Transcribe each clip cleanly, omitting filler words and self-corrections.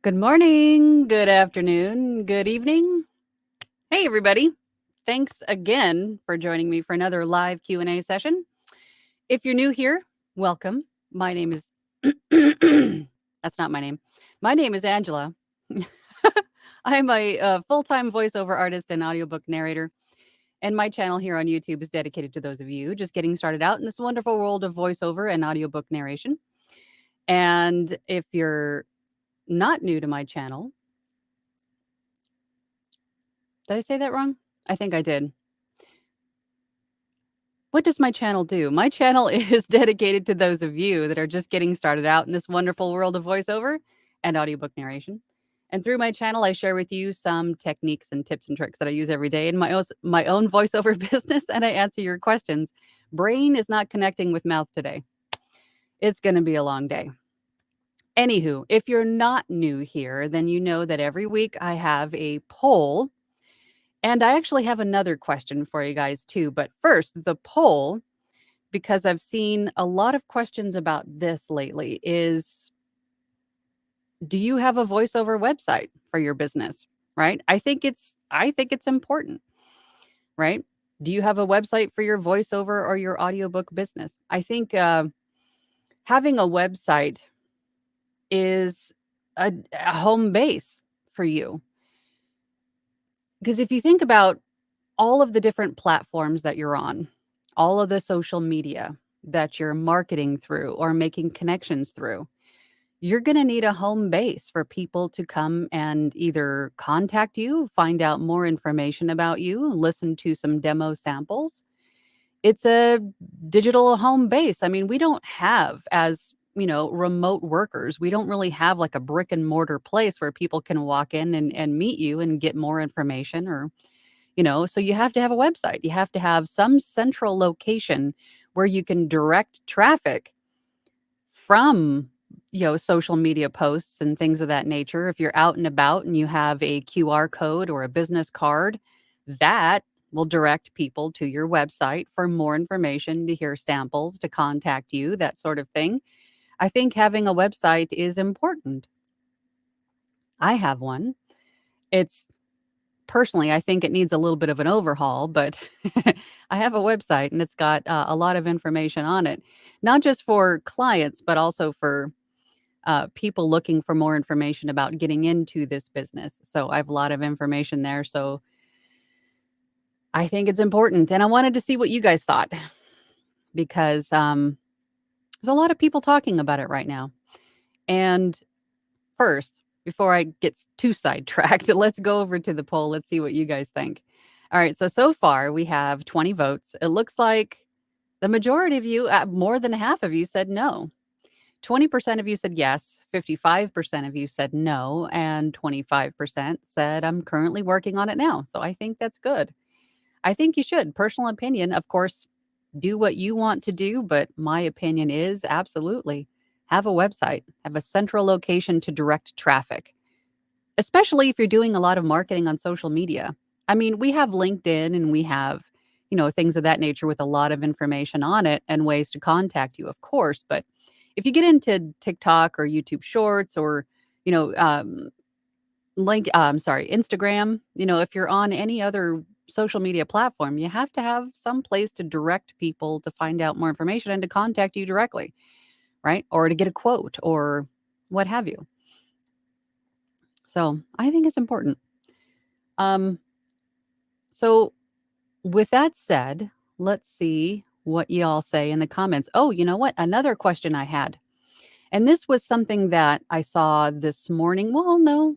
Good morning, good afternoon, good evening. Hey everybody. Thanks again for joining me for another live Q&A session. If you're new here, welcome. My name is That's not my name. My name is Angela. I'm a full-time voiceover artist and audiobook narrator, and my channel here on YouTube is dedicated to those of you just getting started out in this wonderful world of voiceover and audiobook narration. And if you're not new to my channel, did I say that wrong? I think I did. What does my channel do? My channel is dedicated to those of you that are just getting started out in this wonderful world of voiceover and audiobook narration. And through my channel, I share with you some techniques and tips and tricks that I use every day in my own voiceover business, and I answer your questions. Brain is not connecting with mouth today. It's going to be a long day. Anywho, if you're not new here, then you know that every week I have a poll. And I actually have another question for you guys too. But first, the poll, because I've seen a lot of questions about this lately, is do you have a voiceover website for your business? Right? I think it's important, right? Do you have a website for your voiceover or your audiobook business? I think having a website is a home base for you. Because if you think about all of the different platforms that you're on, all of the social media that you're marketing through or making connections through, you're going to need a home base for people to come and either contact you, find out more information about you, listen to some demo samples. It's a digital home base. I mean, we don't have, as remote workers, we don't really have like a brick and mortar place where people can walk in and meet you and get more information or so you have to have a website. You have to have some central location where you can direct traffic from, social media posts and things of that nature. If you're out and about and you have a QR code or a business card, that will direct people to your website for more information, to hear samples, to contact you, that sort of thing. I think having a website is important. I have one. It's Personally, I think it needs a little bit of an overhaul, but I have a website and it's got a lot of information on it, not just for clients, but also for people looking for more information about getting into this business. So I have a lot of information there. So I think it's important. And I wanted to see what you guys thought because there's a lot of people talking about it right now. And first, before I get too sidetracked, let's go over to the poll. Let's see what you guys think. All right. So far, we have 20 votes. It looks like the majority of you, more than half of you, said no. 20% of you said yes. 55% of you said no. And 25% said, I'm currently working on it now. So I think that's good. I think you should. Personal opinion, of course, do what you want to do. But my opinion is absolutely have a website, have a central location to direct traffic, especially if you're doing a lot of marketing on social media. I mean, we have LinkedIn and we have, things of that nature with a lot of information on it and ways to contact you, of course. But if you get into TikTok or YouTube Shorts or, Instagram, if you're on any other social media platform, you have to have some place to direct people to find out more information and to contact you directly, right? Or to get a quote or what have you. So I think it's important. So with that said, let's see what y'all say in the comments. Oh, you know what? Another question I had. And this was something that I saw this morning. Well, no,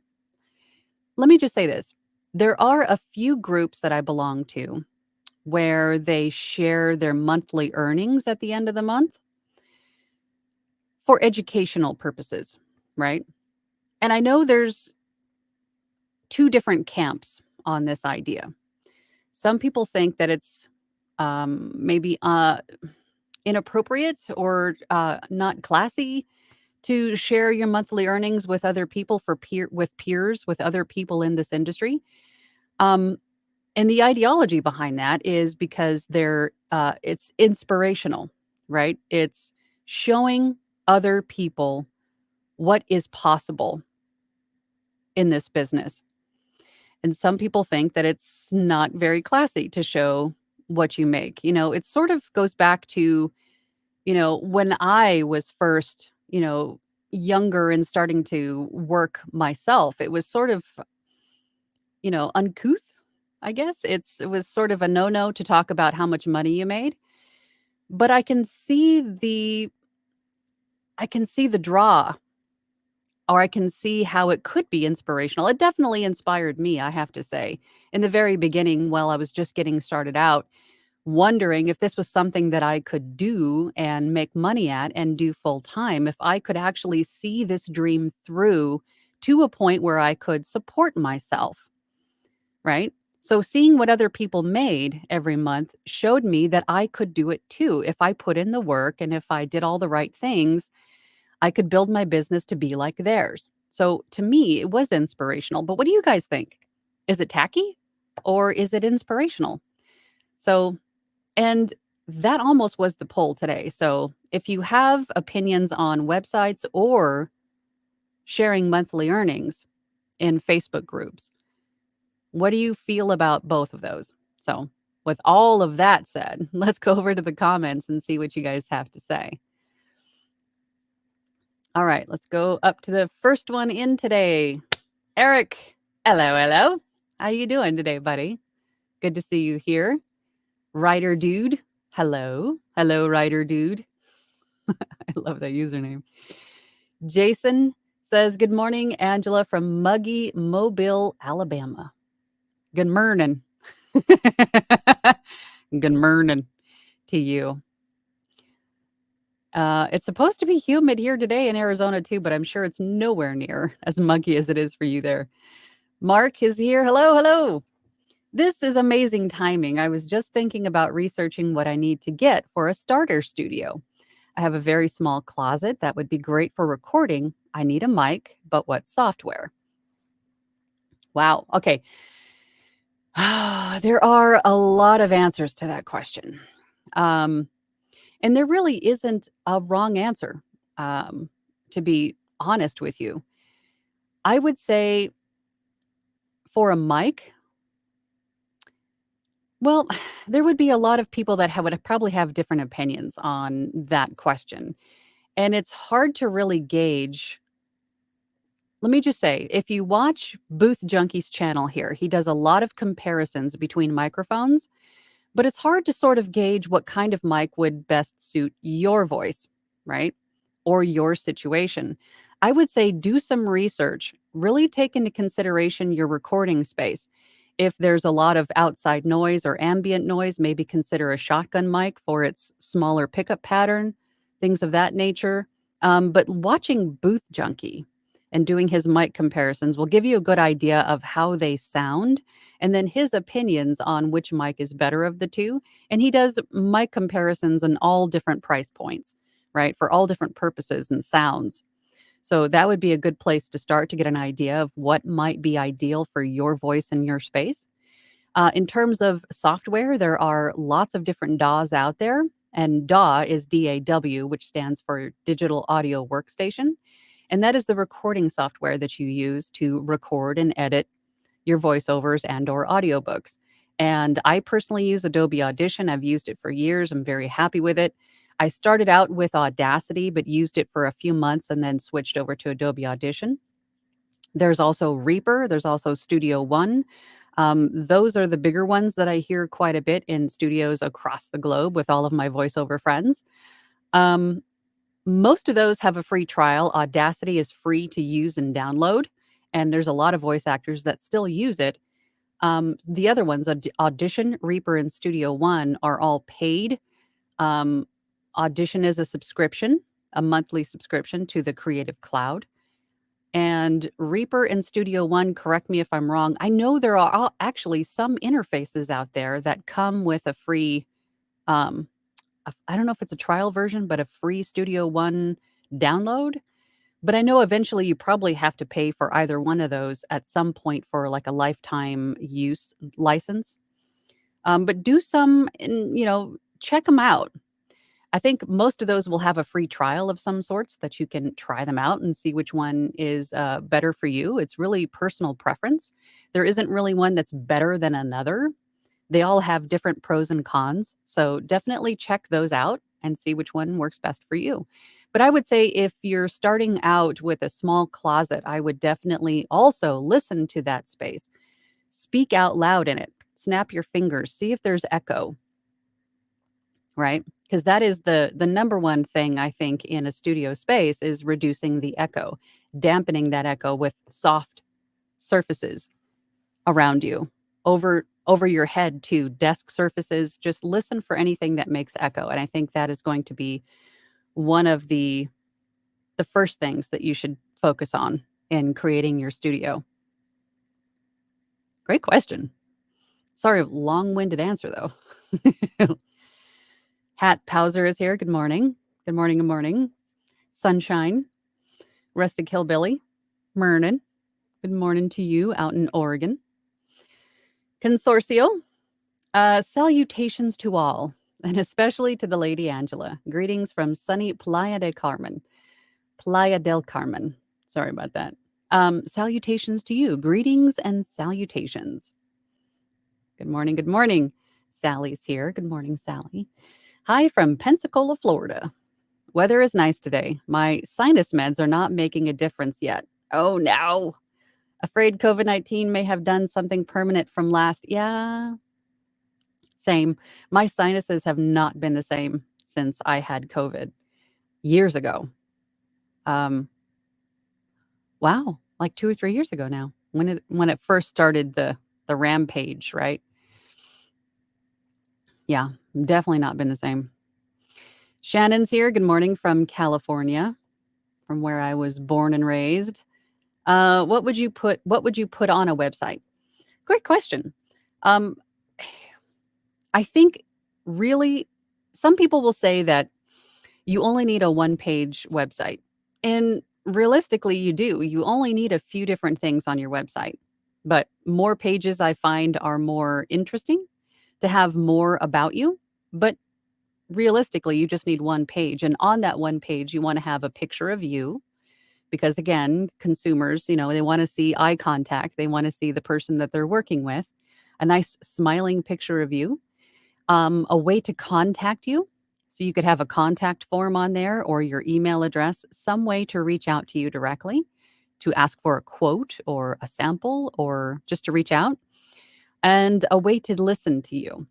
let me just say this. There are a few groups that I belong to where they share their monthly earnings at the end of the month for educational purposes, right? And I know there's two different camps on this idea. Some people think that it's maybe inappropriate or not classy to share your monthly earnings with other people with peers, with other people in this industry. And the ideology behind that is because it's inspirational, right? It's showing other people what is possible in this business. And some people think that it's not very classy to show what you make. It sort of goes back to, when I was first, younger and starting to work myself, it was sort of, uncouth, I guess. It was sort of a no-no to talk about how much money you made. But I can see the draw, or I can see how it could be inspirational. It definitely inspired me, I have to say. In the very beginning, while I was just getting started out, wondering if this was something that I could do and make money at and do full time, if I could actually see this dream through to a point where I could support myself, right? So seeing what other people made every month showed me that I could do it too. If I put in the work and if I did all the right things, I could build my business to be like theirs. So to me, it was inspirational. But what do you guys think? Is it tacky or is it inspirational? So, and that almost was the poll today. So if you have opinions on websites or sharing monthly earnings in Facebook groups, what do you feel about both of those? So, with all of that said, let's go over to the comments and see what you guys have to say. All right, let's go up to the first one in today. Eric, hello, hello. How you doing today, buddy? Good to see you here. Writer Dude, hello. Hello, Writer Dude. I love that username. Jason says, good morning, Angela from muggy Mobile, Alabama. Good morning. Good morning to you. It's supposed to be humid here today in Arizona too, but I'm sure it's nowhere near as muggy as it is for you there. Mark is here. Hello, hello. This is amazing timing. I was just thinking about researching what I need to get for a starter studio. I have a very small closet that would be great for recording. I need a mic, but what software? Wow. Okay. There are a lot of answers to that question. And there really isn't a wrong answer, to be honest with you. I would say for a mic, well, there would be a lot of people that would probably have different opinions on that question. And it's hard to really gauge. Let me just say, if you watch Booth Junkie's channel here, he does a lot of comparisons between microphones, but it's hard to sort of gauge what kind of mic would best suit your voice, right? Or your situation. I would say do some research. Really take into consideration your recording space. If there's a lot of outside noise or ambient noise, maybe consider a shotgun mic for its smaller pickup pattern, things of that nature. But watching Booth Junkie and doing his mic comparisons will give you a good idea of how they sound and then his opinions on which mic is better of the two. And he does mic comparisons in all different price points, right? For all different purposes and sounds. So that would be a good place to start to get an idea of what might be ideal for your voice and your space. In terms of software, there are lots of different DAWs out there. And DAW is DAW, which stands for Digital Audio Workstation. And that is the recording software that you use to record and edit your voiceovers and or audiobooks. And I personally use Adobe Audition. I've used it for years. I'm very happy with it. I started out with Audacity, but used it for a few months and then switched over to Adobe Audition. There's also Reaper. There's also Studio One. Those are the bigger ones that I hear quite a bit in studios across the globe with all of my voiceover friends. Most of those have a free trial. Audacity is free to use and download, and there's a lot of voice actors that still use it. The other ones, Audition, Reaper, and Studio One, are all paid. Um, Audition is a subscription, a monthly subscription to the Creative Cloud. And Reaper and Studio One, correct me if I'm wrong, I know there are actually some interfaces out there that come with a free, um, I don't know if it's a trial version, but a free Studio One download. But I know eventually you probably have to pay for either one of those at some point for like a lifetime use license. But do some, and check them out. I think most of those will have a free trial of some sorts that you can try them out and see which one is better for you. It's really personal preference. There isn't really one that's better than another. They all have different pros and cons. So definitely check those out and see which one works best for you. But I would say if you're starting out with a small closet, I would definitely also listen to that space. Speak out loud in it. Snap your fingers. See if there's echo, right? Because that is the number one thing I think in a studio space is reducing the echo, dampening that echo with soft surfaces around you, over your head too, desk surfaces. Just listen for anything that makes echo, and I think that is going to be one of the first things that you should focus on in creating your studio. Great question. Sorry, long-winded answer though. Hat Powser is here. Good morning. Good morning. Good morning. Sunshine. Rustic Hillbilly. Mernon. Good morning to you out in Oregon. Consorcio. Salutations to all, and especially to the Lady Angela. Greetings from sunny Playa del Carmen. Playa del Carmen. Sorry about that. Salutations to you. Greetings and salutations. Good morning. Good morning. Sally's here. Good morning, Sally. Hi from Pensacola, Florida. Weather is nice today. My sinus meds are not making a difference yet. Oh, no. Afraid COVID-19 may have done something permanent from last. Yeah, same. My sinuses have not been the same since I had COVID years ago. Wow, like 2 or 3 years ago now when it first started the rampage, right? Yeah, definitely not been the same. Shannon's here. Good morning from California, from where I was born and raised. What would you put on a website? Great question. Um, I think really some people will say that you only need a one-page website. And realistically, you do. You only need a few different things on your website. But more pages I find are more interesting to have more about you. But realistically, you just need one page. And on that one page, you want to have a picture of you because again, consumers, they want to see eye contact. They want to see the person that they're working with, a nice smiling picture of you, a way to contact you. So you could have a contact form on there or your email address, some way to reach out to you directly to ask for a quote or a sample or just to reach out, and a way to listen to you.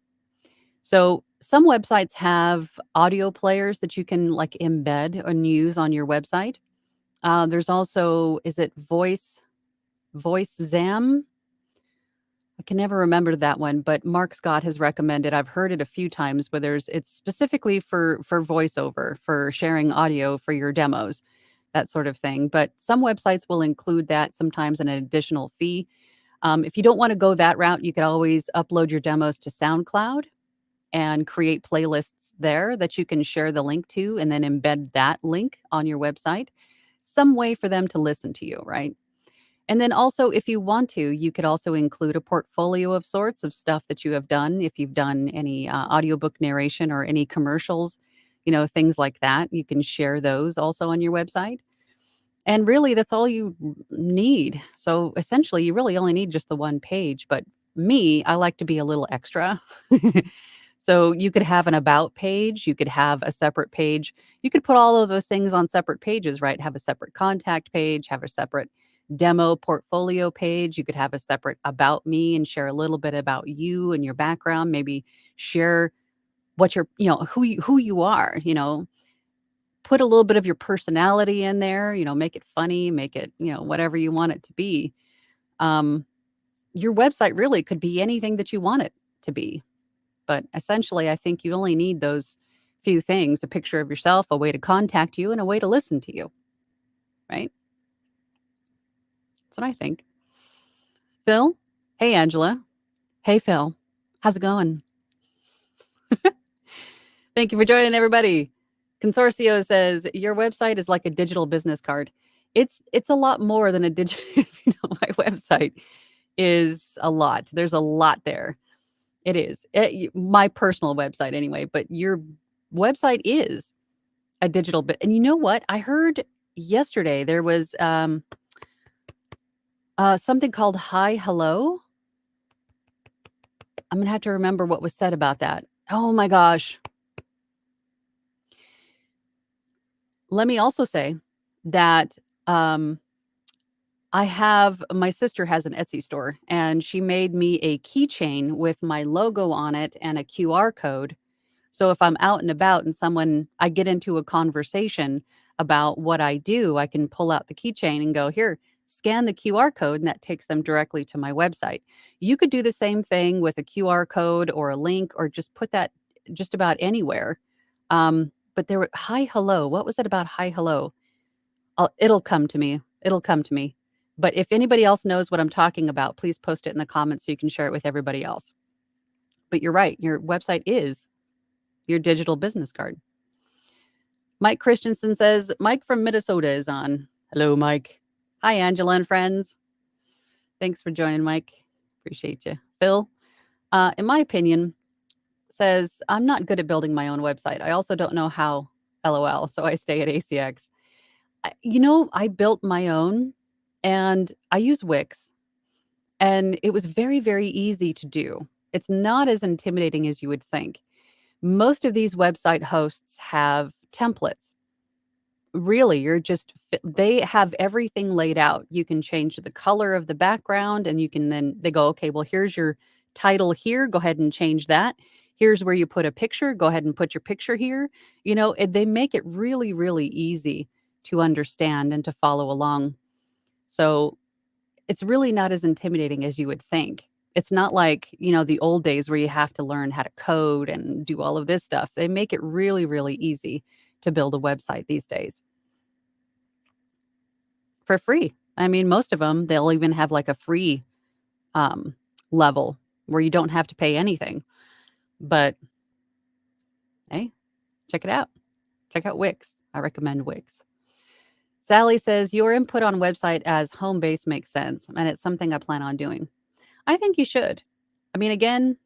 So some websites have audio players that you can like embed and use on your website. There's also, is it VoiceZam? I can never remember that one, but Mark Scott has recommended. I've heard it a few times where it's specifically for voiceover, for sharing audio for your demos, that sort of thing. But some websites will include that sometimes an additional fee. If you don't want to go that route, you could always upload your demos to SoundCloud and create playlists there that you can share the link to and then embed that link on your website. Some way for them to listen to you, right? And then also, if you want to, you could also include a portfolio of sorts of stuff that you have done. If you've done any audiobook narration or any commercials, things like that, you can share those also on your website. And really, that's all you need. So essentially, you really only need just the one page. But me, I like to be a little extra. So you could have an about page. You could have a separate page. You could put all of those things on separate pages, right? Have a separate contact page, have a separate demo portfolio page. You could have a separate about me and share a little bit about you and your background. Maybe share what you're, who you are, put a little bit of your personality in there, make it funny, make it, whatever you want it to be. Your website really could be anything that you want it to be. But essentially, I think you only need those few things, a picture of yourself, a way to contact you, and a way to listen to you, right? That's what I think. Phil? Hey, Angela. Hey, Phil. How's it going? Thank you for joining, everybody. Consorcio says, your website is like a digital business card. It's a lot more than a digital, my website is a lot. There's a lot there. It is. My personal website anyway, but website is a digital bit. And you know what? I heard yesterday there was something called Hi Hello. I'm gonna have to remember what was said about that. Oh my gosh. Let me also say that my sister has an Etsy store, and she made me a keychain with my logo on it and a QR code. So if I'm out and about and I get into a conversation about what I do, I can pull out the keychain and go, here, scan the QR code, and that takes them directly to my website. You could do the same thing with a QR code or a link, or just put that just about anywhere. But hi, hello. What was it about hi, hello? It'll come to me. It'll come to me. But if anybody else knows what I'm talking about, please post it in the comments so you can share it with everybody else. But you're right. Your website is your digital business card. Mike Christensen says, Mike from Minnesota is on. Hello, Mike. Hi, Angela and friends. Thanks for joining, Mike. Appreciate you. Phil, in my opinion, says, I'm not good at building my own website. I also don't know how, LOL, so I stay at ACX. I built my own, and I use Wix, and it was very, very easy to do. It's not as intimidating as you would think. Most of these website hosts have templates. Really, they have everything laid out. You can change the color of the background, and they go, okay, well, here's your title here. Go ahead and change that. Here's where you put a picture. Go ahead and put your picture here. They make it really, really easy to understand and to follow along. So it's really not as intimidating as you would think. It's not like, the old days where you have to learn how to code and do all of this stuff. They make it really, really easy to build a website these days for free. I mean, most of them, they'll even have like a free level where you don't have to pay anything. But hey, check it out. Check out Wix. I recommend Wix. Sally says, your input on website as home base makes sense, and it's something I plan on doing. I think you should. I mean, again,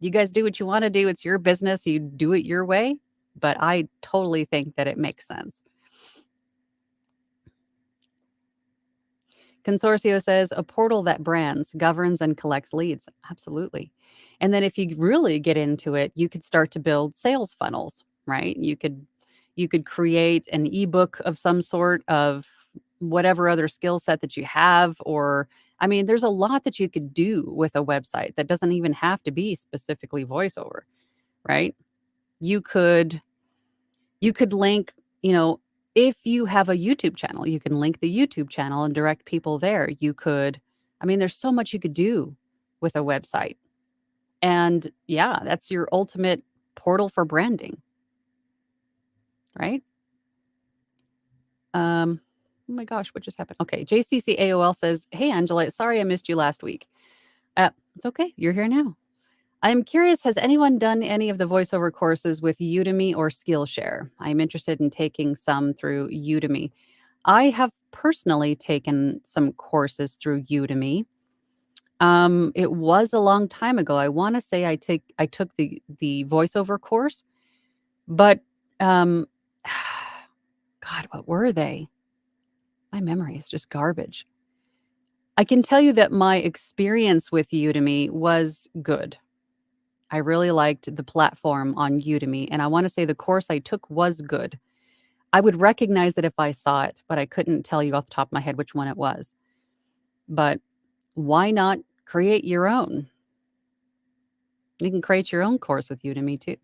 you guys do what you want to do. It's your business. You do it your way. But I totally think that it makes sense. Consortio says a portal that brands, governs, and collects leads. Absolutely. And then if you really get into it, you could start to build sales funnels, right? You could create an ebook of some sort of whatever other skill set that you have, or I mean, there's a lot that you could do with a website that doesn't even have to be specifically voiceover, right? You could link, if you have a YouTube channel, you can link the YouTube channel and direct people there. There's so much you could do with a website. And yeah, that's your ultimate portal for branding, right? Oh my gosh, what just happened? Okay, JCC AOL says, hey, Angela, sorry I missed you last week. It's okay. You're here now. I'm curious, has anyone done any of the voiceover courses with Udemy or Skillshare? I'm interested in taking some through Udemy. I have personally taken some courses through Udemy. It was a long time ago. I want to say I took the voiceover course, but God, what were they? My memory is just garbage. I can tell you that my experience with Udemy was good. I really liked the platform on Udemy, and I want to say the course I took was good. I would recognize it if I saw it, but I couldn't tell you off the top of my head which one it was. But why not create your own? You can create your own course with Udemy too.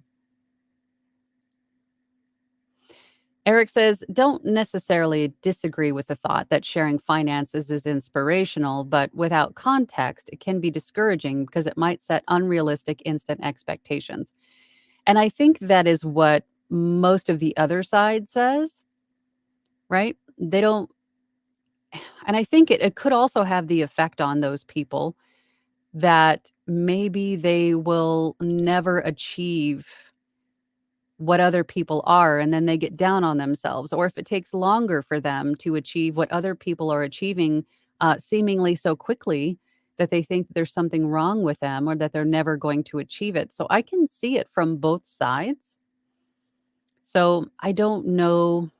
Eric says, don't necessarily disagree with the thought that sharing finances is inspirational, but without context, it can be discouraging because it might set unrealistic instant expectations. And I think that is what most of the other side says, right? They don't, and I think it could also have the effect on those people that maybe they will never achieve what other people are, and then they get down on themselves, or if it takes longer for them to achieve what other people are achieving seemingly so quickly, that they think there's something wrong with them or that they're never going to achieve it. So I can see it from both sides. So I don't know.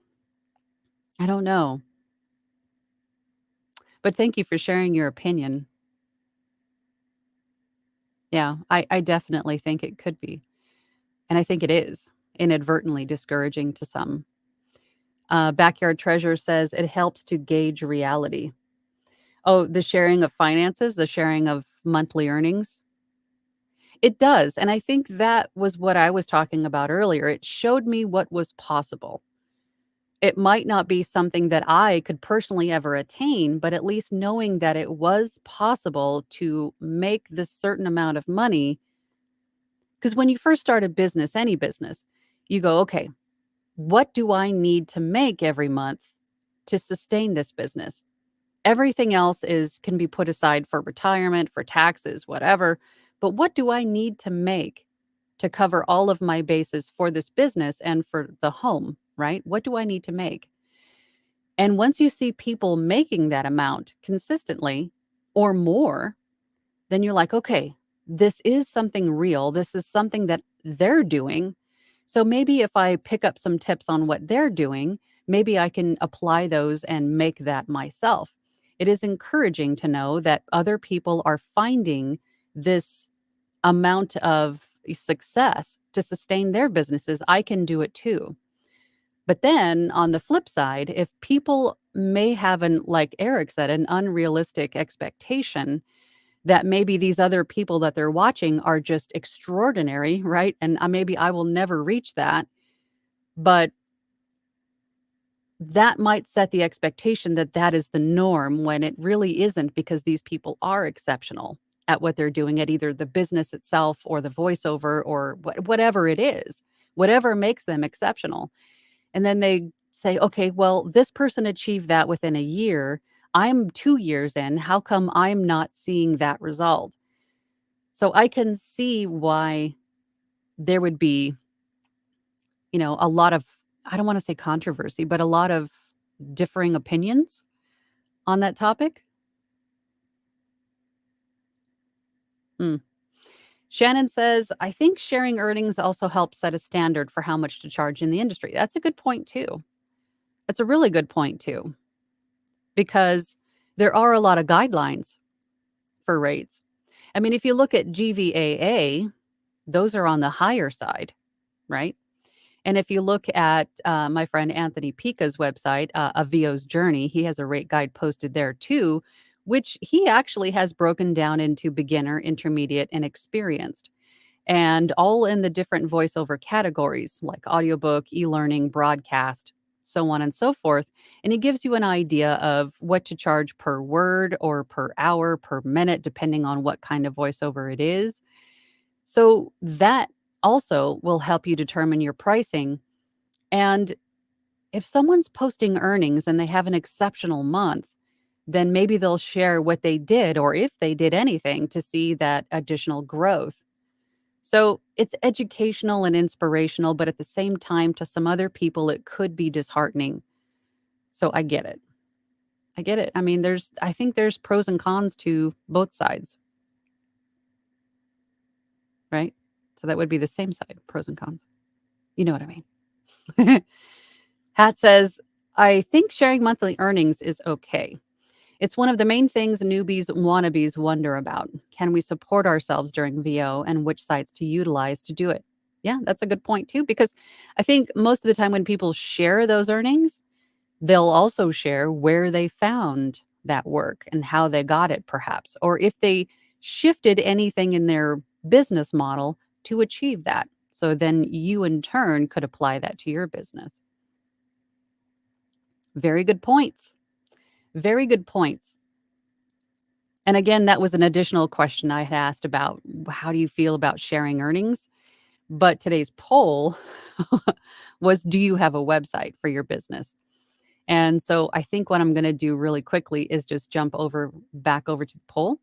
I don't know. But thank you for sharing your opinion. Yeah, I definitely think it could be. And I think it is inadvertently discouraging to some. Backyard Treasure says it helps to gauge reality. Oh, the sharing of finances, the sharing of monthly earnings. It does. And I think that was what I was talking about earlier. It showed me what was possible. It might not be something that I could personally ever attain, but at least knowing that it was possible to make this certain amount of money. Because when you first start a business, any business, you go, okay, what do I need to make every month to sustain this business? Everything else is can be put aside for retirement, for taxes, whatever. But what do I need to make to cover all of my bases for this business and for the home, right? What do I need to make? And once you see people making that amount consistently or more, then you're like, okay, this is something real. This is something that they're doing. So maybe if I pick up some tips on what they're doing, maybe I can apply those and make that myself. It is encouraging to know that other people are finding this amount of success to sustain their businesses. I can do it too. But then on the flip side, if people may have like Eric said, an unrealistic expectation that maybe these other people that they're watching are just extraordinary, right? And maybe I will never reach that. But that might set the expectation that that is the norm when it really isn't, because these people are exceptional at what they're doing at either the business itself or the voiceover or whatever it is, whatever makes them exceptional. And then they say, okay, well, this person achieved that within a year. I'm 2 years in. How come I'm not seeing that result? So I can see why there would be, a lot of, I don't want to say controversy, but a lot of differing opinions on that topic. Hmm. Shannon says, I think sharing earnings also helps set a standard for how much to charge in the industry. That's a good point, too. That's a really good point, too, because there are a lot of guidelines for rates. I mean, if you look at GVAA, those are on the higher side, right? And if you look at my friend Anthony Pica's website, A VO's Journey, he has a rate guide posted there too, which he actually has broken down into beginner, intermediate, and experienced, and all in the different voiceover categories like audiobook, e-learning, broadcast, so on and so forth. And he gives you an idea of what to charge per word or per hour, per minute, depending on what kind of voiceover it is. So that also will help you determine your pricing. And if someone's posting earnings and they have an exceptional month, then maybe they'll share what they did or if they did anything to see that additional growth. So it's educational and inspirational, but at the same time, to some other people, it could be disheartening. So I get it. I get it. I mean, I think there's pros and cons to both sides, right? So that would be the same side, pros and cons. You know what I mean? Hat says, I think sharing monthly earnings is okay. It's one of the main things newbies wannabes wonder about. Can we support ourselves during VO and which sites to utilize to do it? Yeah, that's a good point too, because I think most of the time when people share those earnings, they'll also share where they found that work and how they got it, perhaps, or if they shifted anything in their business model to achieve that. So then you, in turn, could apply that to your business. Very good points. Very good points. And again, that was an additional question I had asked about how do you feel about sharing earnings? But today's poll was, do you have a website for your business? And so I think what I'm going to do really quickly is just jump back over to the poll.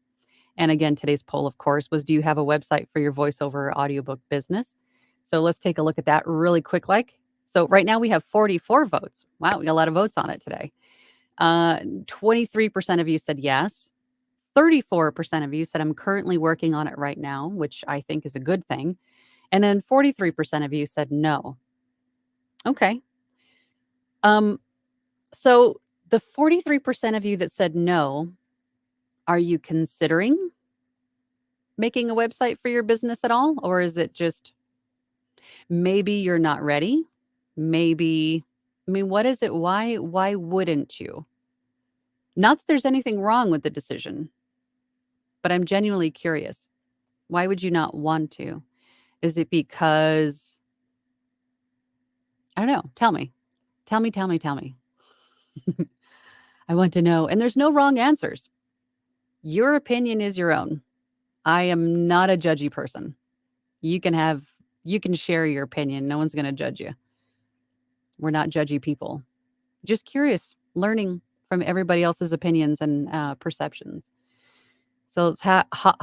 And again, today's poll, of course, was, do you have a website for your voiceover audiobook business? So let's take a look at that really quick. So right now we have 44 votes. Wow, we got a lot of votes on it today. 23% of you said yes. 34% of you said I'm currently working on it right now, which I think is a good thing. And then 43% of you said no. Okay. Um, so the 43% of you that said no, are you considering making a website for your business at all? Or is it just maybe you're not ready? Maybe, I mean, what is it? Why wouldn't you? Not that there's anything wrong with the decision, but I'm genuinely curious. Why would you not want to? Is it because I don't know. Tell me. Tell me, tell me, tell me. I want to know. And there's no wrong answers. Your opinion is your own. I am not a judgy person. You can have you can share your opinion. No one's going to judge you. We're not judgy people. Just curious, learning from everybody else's opinions and perceptions. So let's hop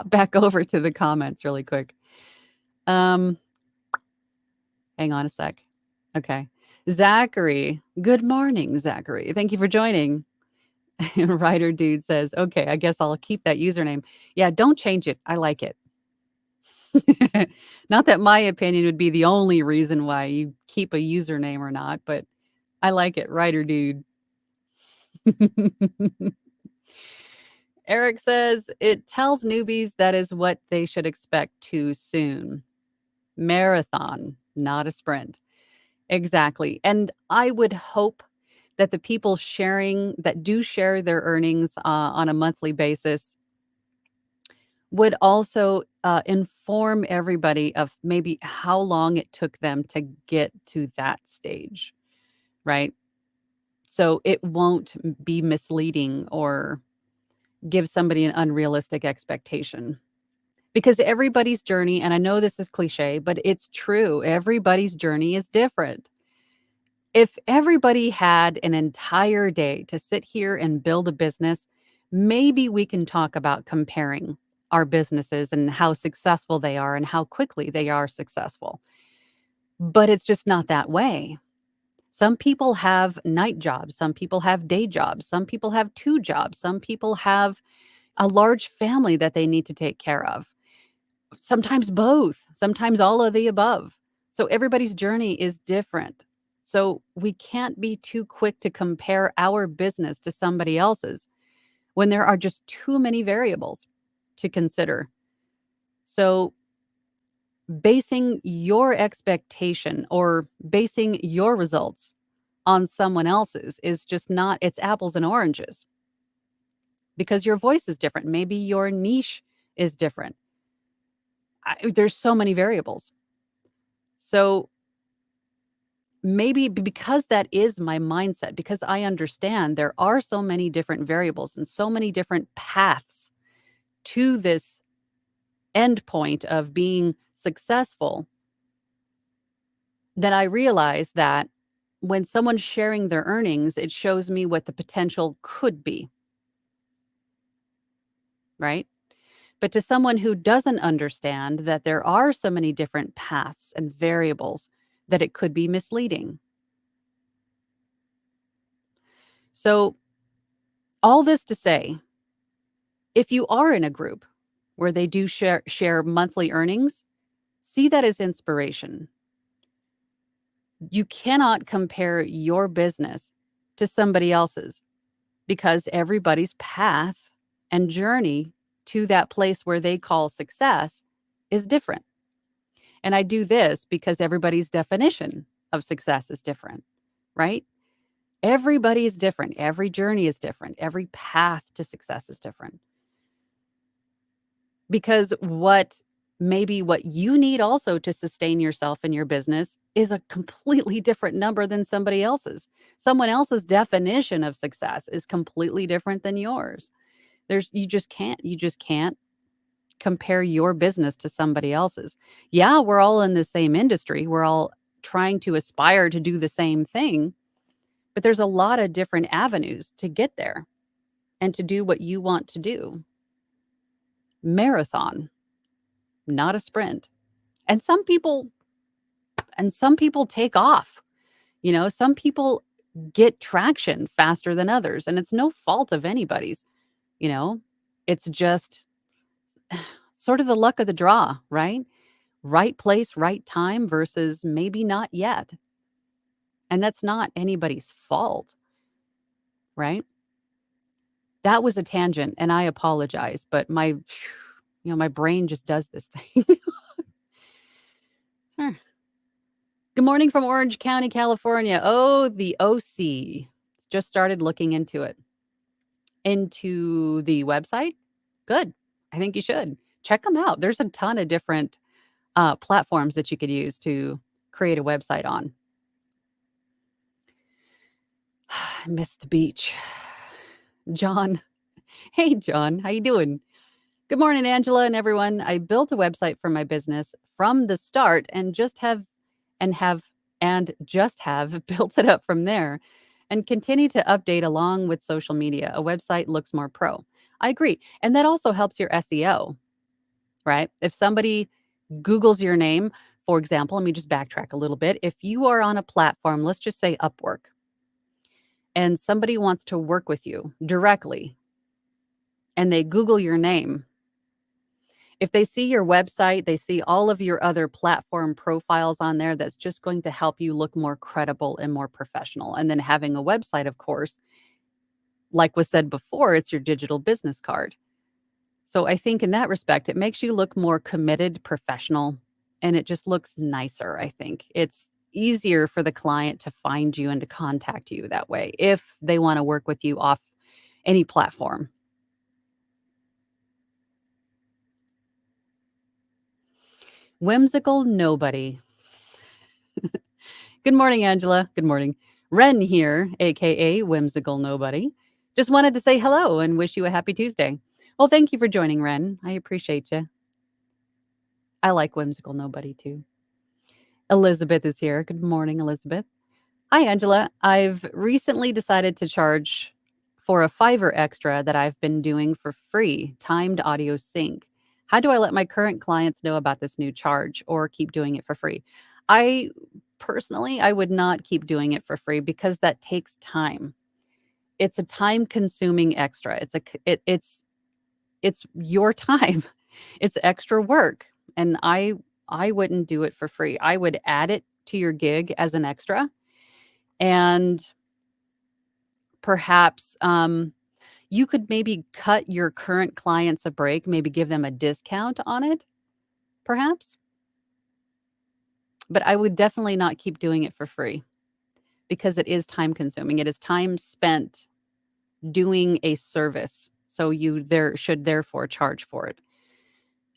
back over to the comments really quick. Um, Hang on a sec. Okay. Zachary. Good morning, Zachary. Thank you for joining. Writer Dude says, okay, I guess I'll keep that username. Yeah, don't change it. I like it. Not that my opinion would be the only reason why you keep a username or not, but I like it. Writer Dude. Eric says, it tells newbies that is what they should expect too soon. Marathon, not a sprint. Exactly. And I would hope that the people sharing that do share their earnings on a monthly basis would also inform everybody of maybe how long it took them to get to that stage, right? So it won't be misleading or give somebody an unrealistic expectation. Because everybody's journey, and I know this is cliche, but it's true, everybody's journey is different. If everybody had an entire day to sit here and build a business, maybe we can talk about comparing our businesses and how successful they are and how quickly they are successful. But it's just not that way. Some people have night jobs, some people have day jobs, some people have two jobs, some people have a large family that they need to take care of. Sometimes both, sometimes all of the above. So everybody's journey is different. So we can't be too quick to compare our business to somebody else's when there are just too many variables to consider. So basing your expectation or basing your results on someone else's is just not, it's apples and oranges because your voice is different. Maybe your niche is different. There's so many variables. So maybe because that is my mindset, because I understand there are so many different variables and so many different paths to this end point of being successful, then I realize that when someone's sharing their earnings, it shows me what the potential could be, right? But to someone who doesn't understand that there are so many different paths and variables, that it could be misleading. So, all this to say, if you are in a group where they do share monthly earnings, see that as inspiration. You cannot compare your business to somebody else's because everybody's path and journey to that place where they call success is different. And I do this because everybody's definition of success is different, right? Everybody is different. Every journey is different. Every path to success is different. Because what you need also to sustain yourself in your business is a completely different number than somebody else's. Someone else's definition of success is completely different than yours. You just can't compare your business to somebody else's. Yeah, we're all in the same industry. We're all trying to aspire to do the same thing, but there's a lot of different avenues to get there and to do what you want to do. Marathon, not a sprint. And some people take off. Some people get traction faster than others, and it's no fault of anybody's, you know. It's just sort of the luck of the draw, right? right place, right time versus maybe not yet. And that's not anybody's fault, right? That was a tangent and I apologize, but my brain just does this thing. Huh. Good morning from Orange County, California. Oh, the OC. Just started looking into it. Into the website? Good. I think you should. Check them out. There's a ton of different platforms that you could use to create a website on. I miss the beach. John. Hey, John. How you doing? Good morning, Angela and everyone. I built a website for my business from the start and and have just have built it up from there and continue to update along with social media. A website looks more pro. I agree. And that also helps your SEO, right? If somebody Googles your name, for example, let me just backtrack a little bit. If you are on a platform, let's just say Upwork, and somebody wants to work with you directly and they Google your name, if they see your website, they see all of your other platform profiles on there, that's just going to help you look more credible and more professional. And then having a website, of course, like was said before, it's your digital business card. So I think in that respect, it makes you look more committed, professional, and it just looks nicer, I think. It's easier for the client to find you and to contact you that way if they want to work with you off any platform. Whimsical nobody. Good morning, Angela. Good morning. Ren here, aka Whimsical Nobody. Just wanted to say hello and wish you a happy Tuesday. Well, thank you for joining, Ren. I appreciate you. I like Whimsical Nobody too. Elizabeth is here. Good morning, Elizabeth. Hi, Angela. I've recently decided to charge for a Fiverr extra that I've been doing for free, timed audio sync. How do I let my current clients know about this new charge or keep doing it for free? I personally, I would not keep doing it for free because that takes time. It's a time consuming extra. It's your time. It's extra work. And I wouldn't do it for free. I would add it to your gig as an extra and perhaps you could maybe cut your current clients a break, maybe give them a discount on it, perhaps. But I would definitely not keep doing it for free because it is time consuming. It is time spent doing a service. So you there should therefore charge for it.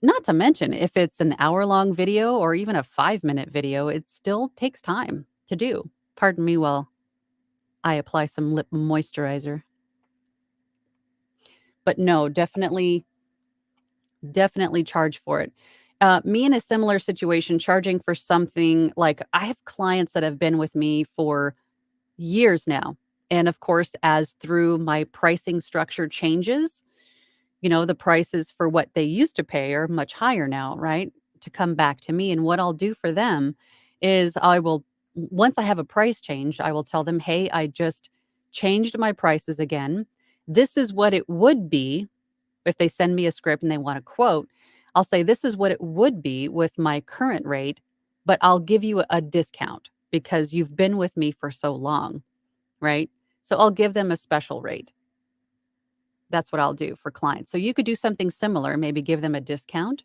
Not to mention, if it's an hour-long video or even a 5-minute video, it still takes time to do. Pardon me while I apply some lip moisturizer. But no, definitely charge for it. Me in a similar situation, charging for something like I have clients that have been with me for years now. And of course, as through my pricing structure changes, the prices for what they used to pay are much higher now, right? To come back to me. And what I'll do for them is once I have a price change, I will tell them, hey, I just changed my prices again. This is what it would be if they send me a script and they want a quote. I'll say, this is what it would be with my current rate, but I'll give you a discount because you've been with me for so long, right? So I'll give them a special rate. That's what I'll do for clients. So you could do something similar, maybe give them a discount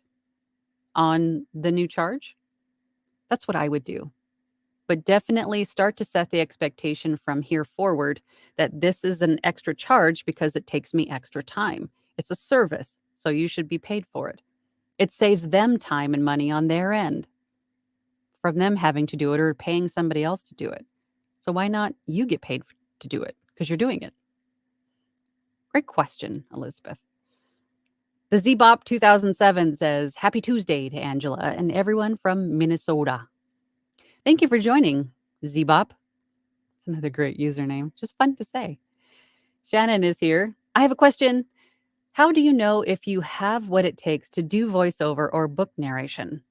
on the new charge. That's what I would do. But definitely start to set the expectation from here forward that this is an extra charge because it takes me extra time. It's a service, so you should be paid for it. It saves them time and money on their end from them having to do it or paying somebody else to do it. So why not you get paid to do it because you're doing it? Great question, Elizabeth. The Zbop 2007 says, Happy Tuesday to Angela and everyone from Minnesota. Thank you for joining, Zbop. It's another great username. Just fun to say. Shannon is here. I have a question. How do you know if you have what it takes to do voiceover or book narration?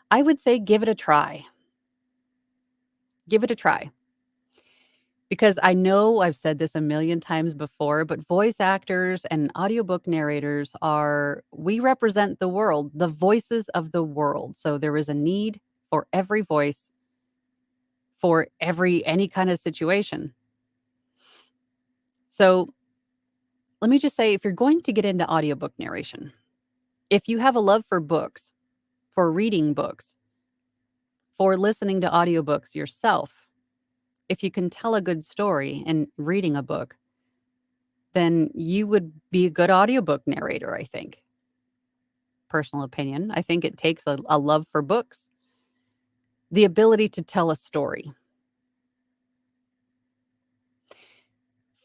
I would say give it a try. Give it a try. Because I know I've said this a million times before, but voice actors and audiobook narrators we represent the world, the voices of the world. So there is a need for every voice for any kind of situation. So let me just say, if you're going to get into audiobook narration, if you have a love for books, for reading books, for listening to audiobooks yourself, if you can tell a good story and reading a book, then you would be a good audiobook narrator, I think. Personal opinion. I think it takes a love for books, the ability to tell a story,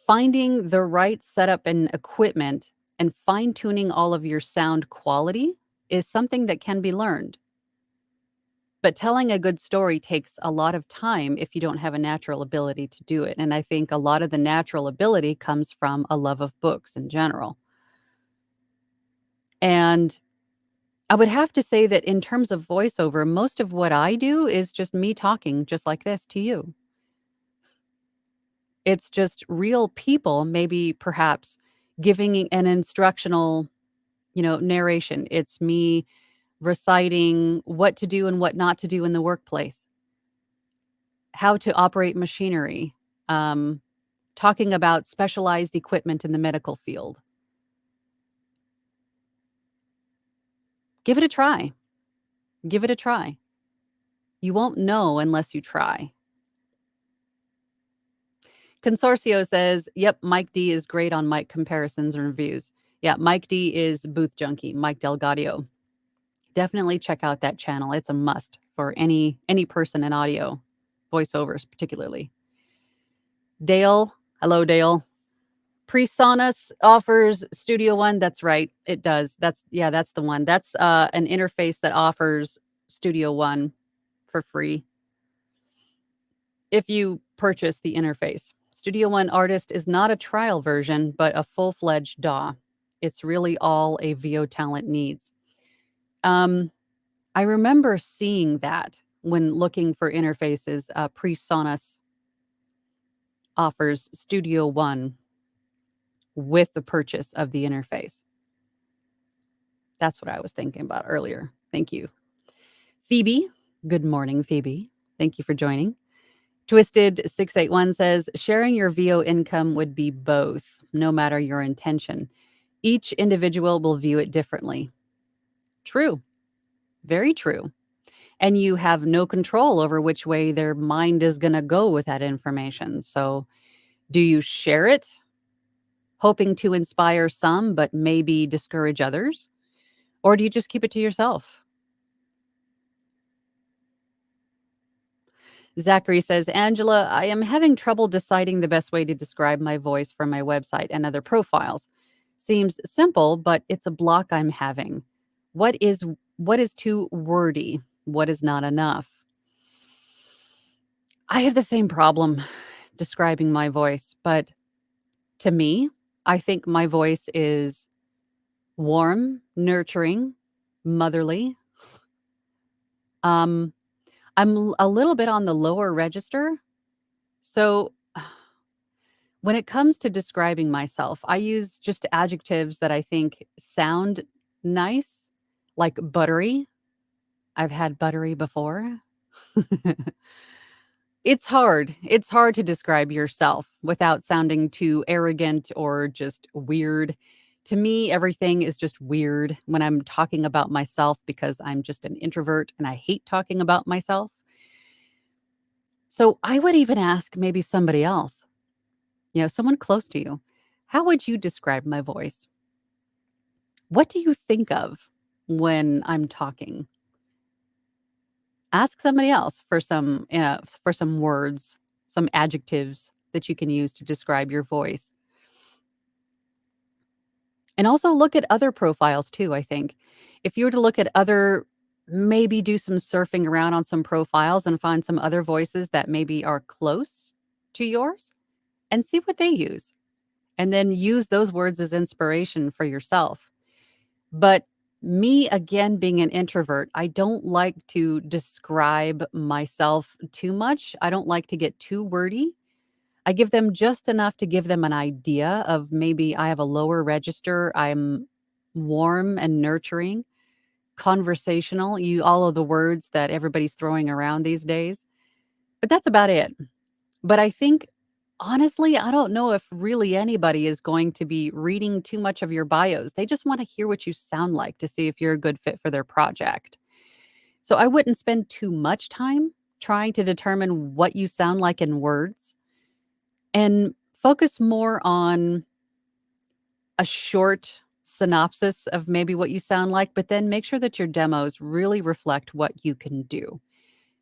finding the right setup and equipment, and fine tuning all of your sound quality is something that can be learned. But telling a good story takes a lot of time if you don't have a natural ability to do it. And I think a lot of the natural ability comes from a love of books in general. And I would have to say that in terms of voiceover, most of what I do is just me talking just like this to you. It's just real people, maybe perhaps giving an instructional, narration. It's me reciting what to do and what not to do in the workplace, how to operate machinery, um, talking about specialized equipment in the medical field. Give it a try. Give it a try. You won't know unless you try. Consorcio says, yep, Mike D is great on mic comparisons and reviews. Yeah, Mike D is Booth Junkie, Mike Delgadio. Definitely check out that channel. It's a must for any person in audio, voiceovers particularly. Dale, hello Dale. PreSonus offers Studio One. That's right, it does. That's the one. That's an interface that offers Studio One for free if you purchase the interface. Studio One Artist is not a trial version, but a full-fledged DAW. It's really all a VO talent needs. I remember seeing that when looking for interfaces. PreSonus offers Studio One with the purchase of the interface. That's what I was thinking about earlier. Thank you. Phoebe, good morning, Phoebe. Thank you for joining. Twisted681 says, sharing your VO income would be both, no matter your intention. Each individual will view it differently. True. Very true. And you have no control over which way their mind is going to go with that information. So do you share it, hoping to inspire some, but maybe discourage others? Or do you just keep it to yourself? Zachary says, Angela, I am having trouble deciding the best way to describe my voice for my website and other profiles. Seems simple, but it's a block I'm having. What is too wordy? What is not enough? I have the same problem describing my voice, but to me, I think my voice is warm, nurturing, motherly. I'm a little bit on the lower register. So when it comes to describing myself, I use just adjectives that I think sound nice, like buttery. I've had buttery before. It's hard. It's hard to describe yourself without sounding too arrogant or just weird. To me, everything is just weird when I'm talking about myself because I'm just an introvert and I hate talking about myself. So I would even ask maybe somebody else, someone close to you. How would you describe my voice? What do you think of when I'm talking? Ask somebody else for some words, some adjectives that you can use to describe your voice. And also look at other profiles too, I think. If you were to look at maybe do some surfing around on some profiles and find some other voices that maybe are close to yours and see what they use. And then use those words as inspiration for yourself. But me, again, being an introvert, I don't like to describe myself too much. I don't like to get too wordy. I give them just enough to give them an idea of maybe I have a lower register. I'm warm and nurturing, conversational, all of the words that everybody's throwing around these days. But that's about it. But I think, honestly, I don't know if really anybody is going to be reading too much of your bios. They just want to hear what you sound like to see if you're a good fit for their project. So I wouldn't spend too much time trying to determine what you sound like in words and focus more on a short synopsis of maybe what you sound like, but then make sure that your demos really reflect what you can do.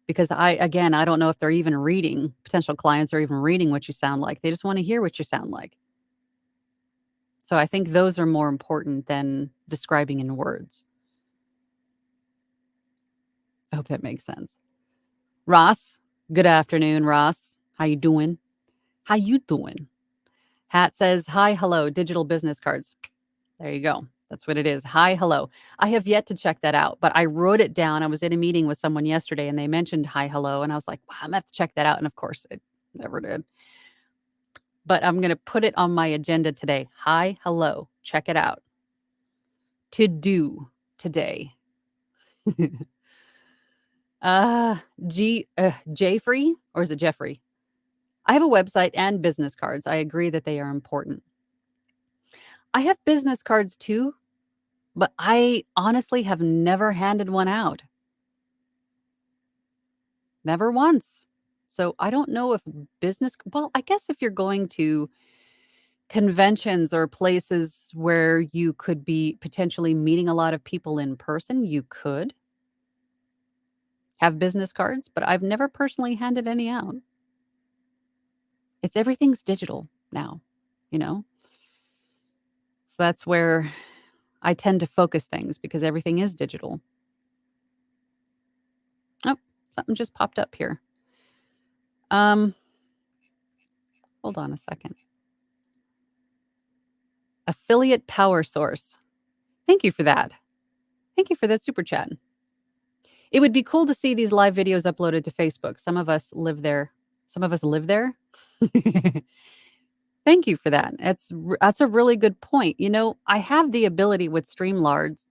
Because I don't know if they're even reading, potential clients are even reading what you sound like. They just want to hear what you sound like. So I think those are more important than describing in words. I hope that makes sense. Ross, good afternoon, Ross. How you doing? How you doing? Hat says, hi, hello, digital business cards. There you go. That's what it is. Hi, hello. I have yet to check that out, but I wrote it down. I was in a meeting with someone yesterday and they mentioned hi, hello. And I was like, wow, I'm going to have to check that out. And of course, it never did. But I'm going to put it on my agenda today. Hi, hello. Check it out. To do today. Jeffrey, or is it Jeffrey? I have a website and business cards. I agree that they are important. I have business cards too, but I honestly have never handed one out. Never once. So I don't know if well, I guess if you're going to conventions or places where you could be potentially meeting a lot of people in person, you could have business cards, but I've never personally handed any out. Everything's digital now, you know? So that's where I tend to focus things because everything is digital. Oh, something just popped up here. Hold on a second. Affiliate power source. Thank you for that. Thank you for that super chat. It would be cool to see these live videos uploaded to Facebook. Some of us live there. Some of us live there. Thank you for that. That's a really good point. You know, I have the ability with StreamYard.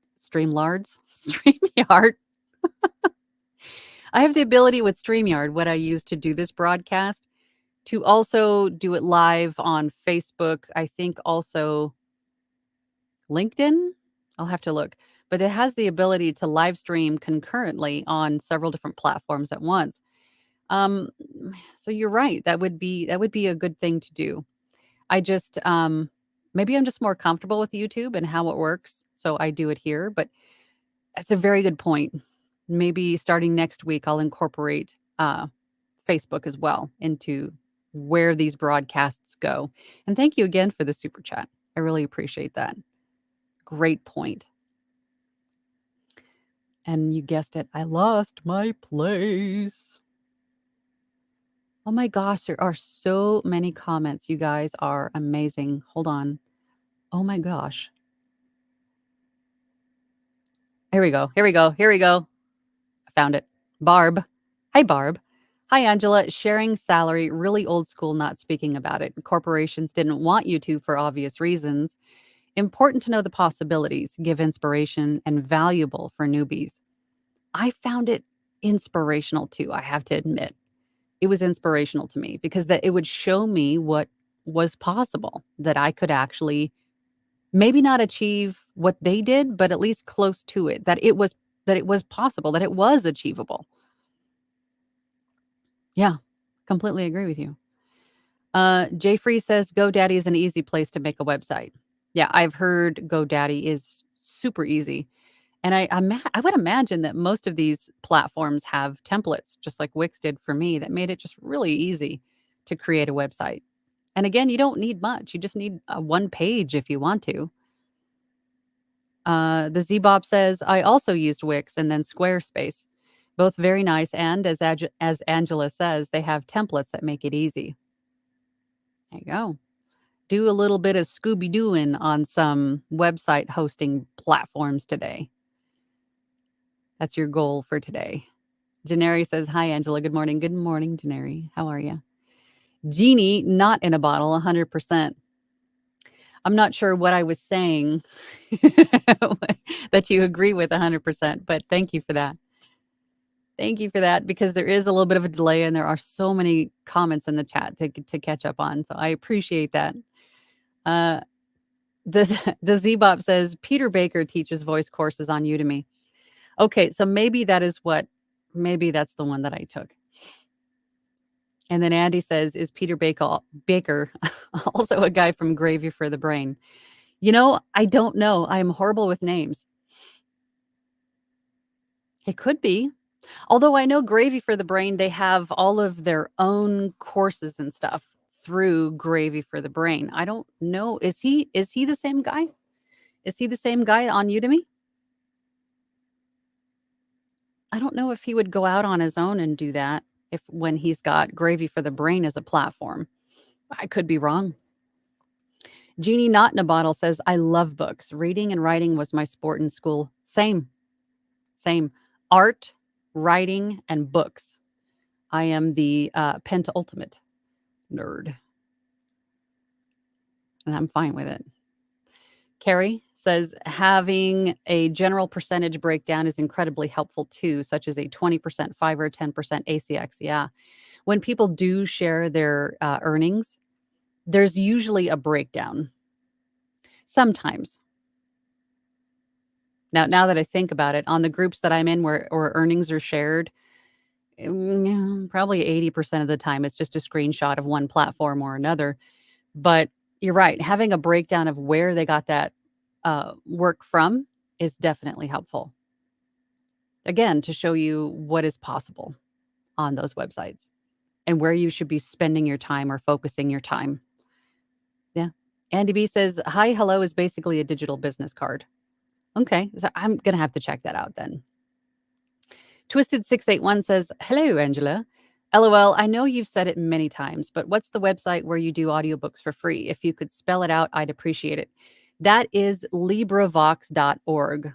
I have the ability with StreamYard, what I use to do this broadcast, to also do it live on Facebook. I think also LinkedIn. I'll have to look, but it has the ability to live stream concurrently on several different platforms at once. Um, so you're right. That would be a good thing to do. I just maybe I'm just more comfortable with YouTube and how it works, so I do it here. But that's a very good point. Maybe starting next week, I'll incorporate Facebook as well into where these broadcasts go. And thank you again for the super chat. I really appreciate that. Great point. And you guessed it, I lost my place. Oh my gosh, there are so many comments. You guys are amazing. Hold on. Oh my gosh. Here we go. Here we go. Here we go. I found it. Barb. Hi, Barb. Hi, Angela. Sharing salary, really old school, not speaking about it. Corporations didn't want you to for obvious reasons. Important to know the possibilities, give inspiration, and valuable for newbies. I found it inspirational too, I have to admit. It was inspirational to me because that it would show me what was possible, that I could actually maybe not achieve what they did, but at least close to it, that it was possible, that it was achievable. Yeah, completely agree with you. Jay Free says GoDaddy is an easy place to make a website. Yeah, I've heard GoDaddy is super easy. And I would imagine that most of these platforms have templates, just like Wix did for me, that made it just really easy to create a website. And again, you don't need much. You just need one page if you want to. The Zbob says, I also used Wix and then Squarespace. Both very nice. And as Angela says, they have templates that make it easy. There you go. Do a little bit of Scooby-Dooing on some website hosting platforms today. That's your goal for today. Janeri says, hi, Angela. Good morning. Good morning, Janeri. How are you? Genie, not in a bottle, 100%. I'm not sure what I was saying that you agree with 100%, but thank you for that. Thank you for that, because there is a little bit of a delay and there are so many comments in the chat to catch up on. So I appreciate that. Uh, the Zbop says Peter Baker teaches voice courses on Udemy. Okay, so maybe that's the one that I took. And then Andy says, is Peter Baker also a guy from Gravy for the Brain? I don't know. I am horrible with names. It could be. Although I know Gravy for the Brain, they have all of their own courses and stuff through Gravy for the Brain. I don't know. Is he the same guy? Is he the same guy on Udemy? I don't know if he would go out on his own and do that when he's got Gravy for the Brain as a platform. I could be wrong. Jeannie Not in a Bottle says, I love books. Reading and writing was my sport in school. Same. Art, writing, and books. I am the penultimate nerd. And I'm fine with it. Carrie says, having a general percentage breakdown is incredibly helpful too, such as a 20% Fiverr, 10% ACX. Yeah. When people do share their earnings, there's usually a breakdown. Sometimes. Now that I think about it, on the groups that I'm in where earnings are shared, probably 80% of the time it's just a screenshot of one platform or another. But you're right. Having a breakdown of where they got that work from is definitely helpful. Again, to show you what is possible on those websites and where you should be spending your time or focusing your time. Yeah. Andy B says, hi, hello is basically a digital business card. Okay. So I'm going to have to check that out then. Twisted681 says, hello, Angela. LOL, I know you've said it many times, but what's the website where you do audiobooks for free? If you could spell it out, I'd appreciate it. That is LibriVox.org.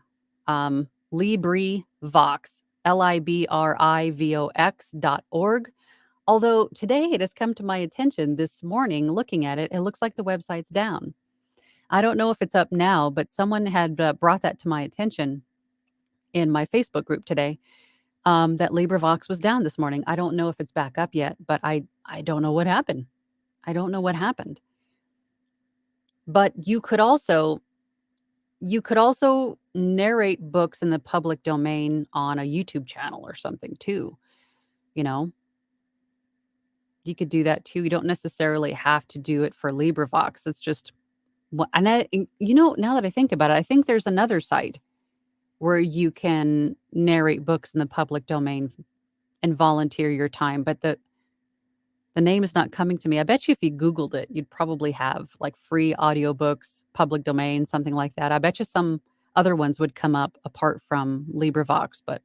LibriVox, LibriVox.org. Although today it has come to my attention this morning, looking at it, it looks like the website's down. I don't know if it's up now, but someone had brought that to my attention in my Facebook group today. That LibriVox was down this morning. I don't know if it's back up yet, but I don't know what happened. I don't know what happened. But you could also narrate books in the public domain on a YouTube channel or something too. You could do that too. You don't necessarily have to do it for LibriVox. It's just now that I think about it, I think there's another site where you can narrate books in the public domain and volunteer your time, but the name is not coming to me. I bet you if you Googled it, you'd probably have like free audiobooks, public domain, something like that. I bet you some other ones would come up apart from LibriVox, but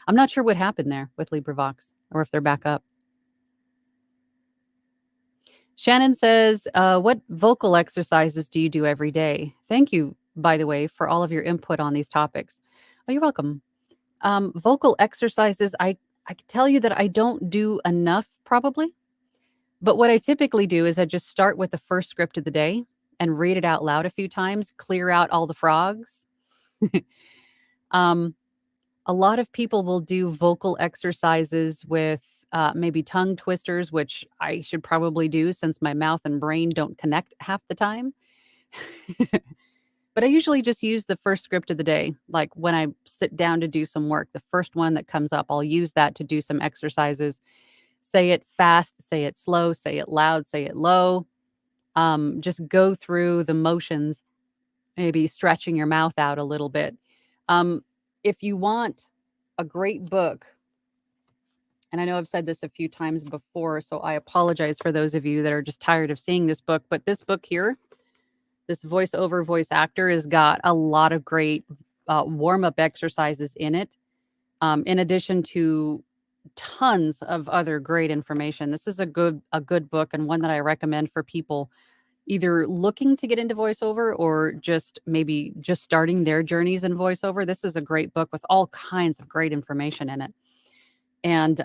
I'm not sure what happened there with LibriVox or if they're back up. Shannon says, what vocal exercises do you do every day? Thank you, by the way, for all of your input on these topics. Oh, you're welcome. Vocal exercises, I can tell you that I don't do enough probably. But what I typically do is I just start with the first script of the day and read it out loud a few times, clear out all the frogs. A lot of people will do vocal exercises with maybe tongue twisters, which I should probably do since my mouth and brain don't connect half the time. But I usually just use the first script of the day. Like when I sit down to do some work, the first one that comes up, I'll use that to do some exercises. Say it fast, say it slow, say it loud, say it low. Just go through the motions, maybe stretching your mouth out a little bit. If you want a great book, and I know I've said this a few times before, so I apologize for those of you that are just tired of seeing this book, but this book here, this voiceover voice actor, has got a lot of great warm-up exercises in it, in addition to tons of other great information. This is a good book and one that I recommend for people either looking to get into voiceover or just maybe just starting their journeys in voiceover. This is a great book with all kinds of great information in it. And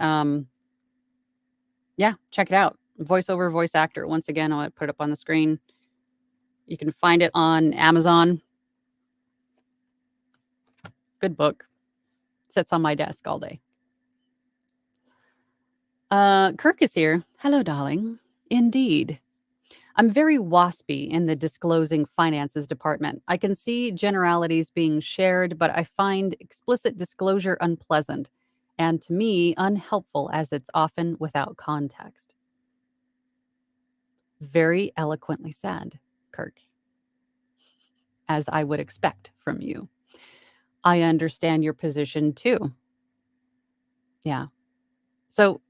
yeah, check it out. voiceover voice actor. Once again, I'll put it up on the screen. You can find it on Amazon. Good book. Sits on my desk all day. Kirk is here. Hello, darling. Indeed. I'm very waspy in the disclosing finances department. I can see generalities being shared, but I find explicit disclosure unpleasant and to me unhelpful as it's often without context. Very eloquently said, Kirk, as I would expect from you. I understand your position too. Yeah. So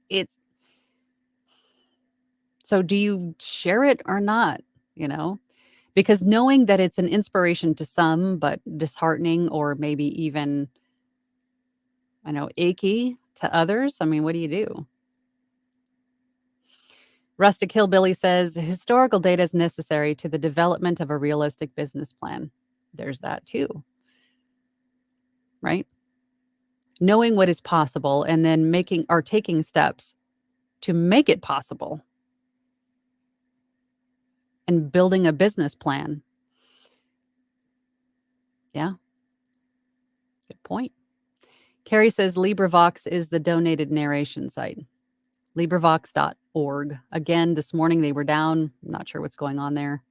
do you share it or not? You know, because knowing that it's an inspiration to some, but disheartening or maybe even, I know, achy to others. I mean, what do you do? Rustic Hillbilly says historical data is necessary to the development of a realistic business plan. There's that too, right? Knowing what is possible and then taking steps to make it possible and building a business plan. Yeah. Good point. Carrie says LibriVox is the donated narration site. LibriVox.org. Again, this morning they were down. I'm not sure what's going on there.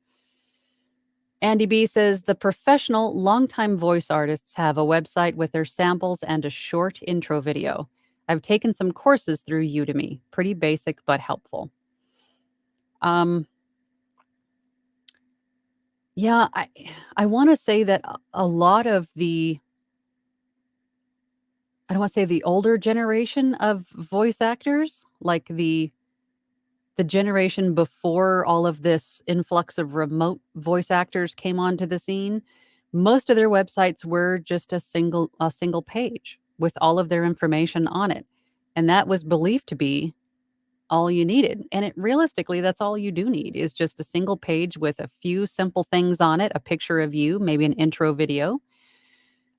Andy B says the professional longtime voice artists have a website with their samples and a short intro video. I've taken some courses through Udemy. Pretty basic, but helpful. Yeah, I want to say that a lot of I don't want to say the older generation of voice actors, like the generation before all of this influx of remote voice actors came onto the scene, most of their websites were just a single page with all of their information on it. And that was believed to be all you needed. And realistically, that's all you do need is just a single page with a few simple things on it, a picture of you, maybe an intro video,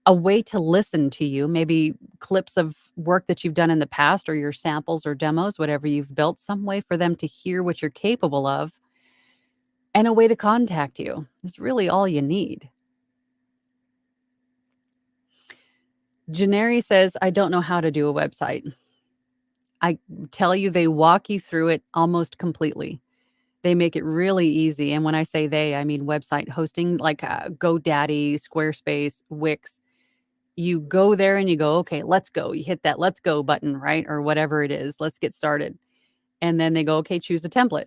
a way to listen to you, maybe clips of work that you've done in the past or your samples or demos, whatever you've built, some way for them to hear what you're capable of, and a way to contact you is really all you need. Janeri says, I don't know how to do a website. I tell you, they walk you through it almost completely. They make it really easy. And when I say they, I mean website hosting like GoDaddy, Squarespace, Wix. You go there and you go, okay, let's go. You hit that let's go button, right? Or whatever it is. Let's get started. And then they go, okay, choose a template.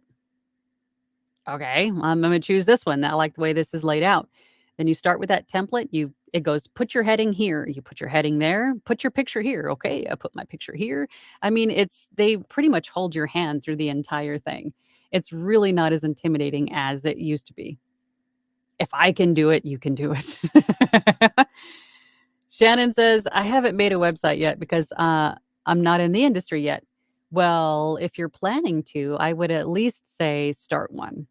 Okay, I'm going to choose this one. I like the way this is laid out. Then you start with that template. It goes, put your heading here. You put your heading there. Put your picture here. Okay, I put my picture here. I mean, they pretty much hold your hand through the entire thing. It's really not as intimidating as it used to be. If I can do it, you can do it. Shannon says, I haven't made a website yet because I'm not in the industry yet. Well, if you're planning to, I would at least say start one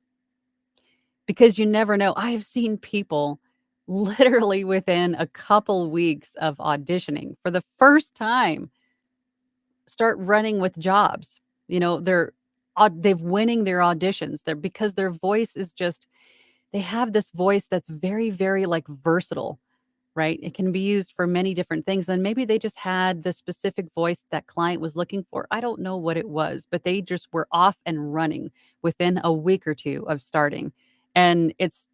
because you never know. I have seen people literally within a couple weeks of auditioning for the first time start running with jobs. You know, they've winning their auditions. Because their voice is they have this voice that's very, very like versatile. Right? It can be used for many different things. And maybe they just had the specific voice that client was looking for. I don't know what it was, but they just were off and running within a week or two of starting. And it's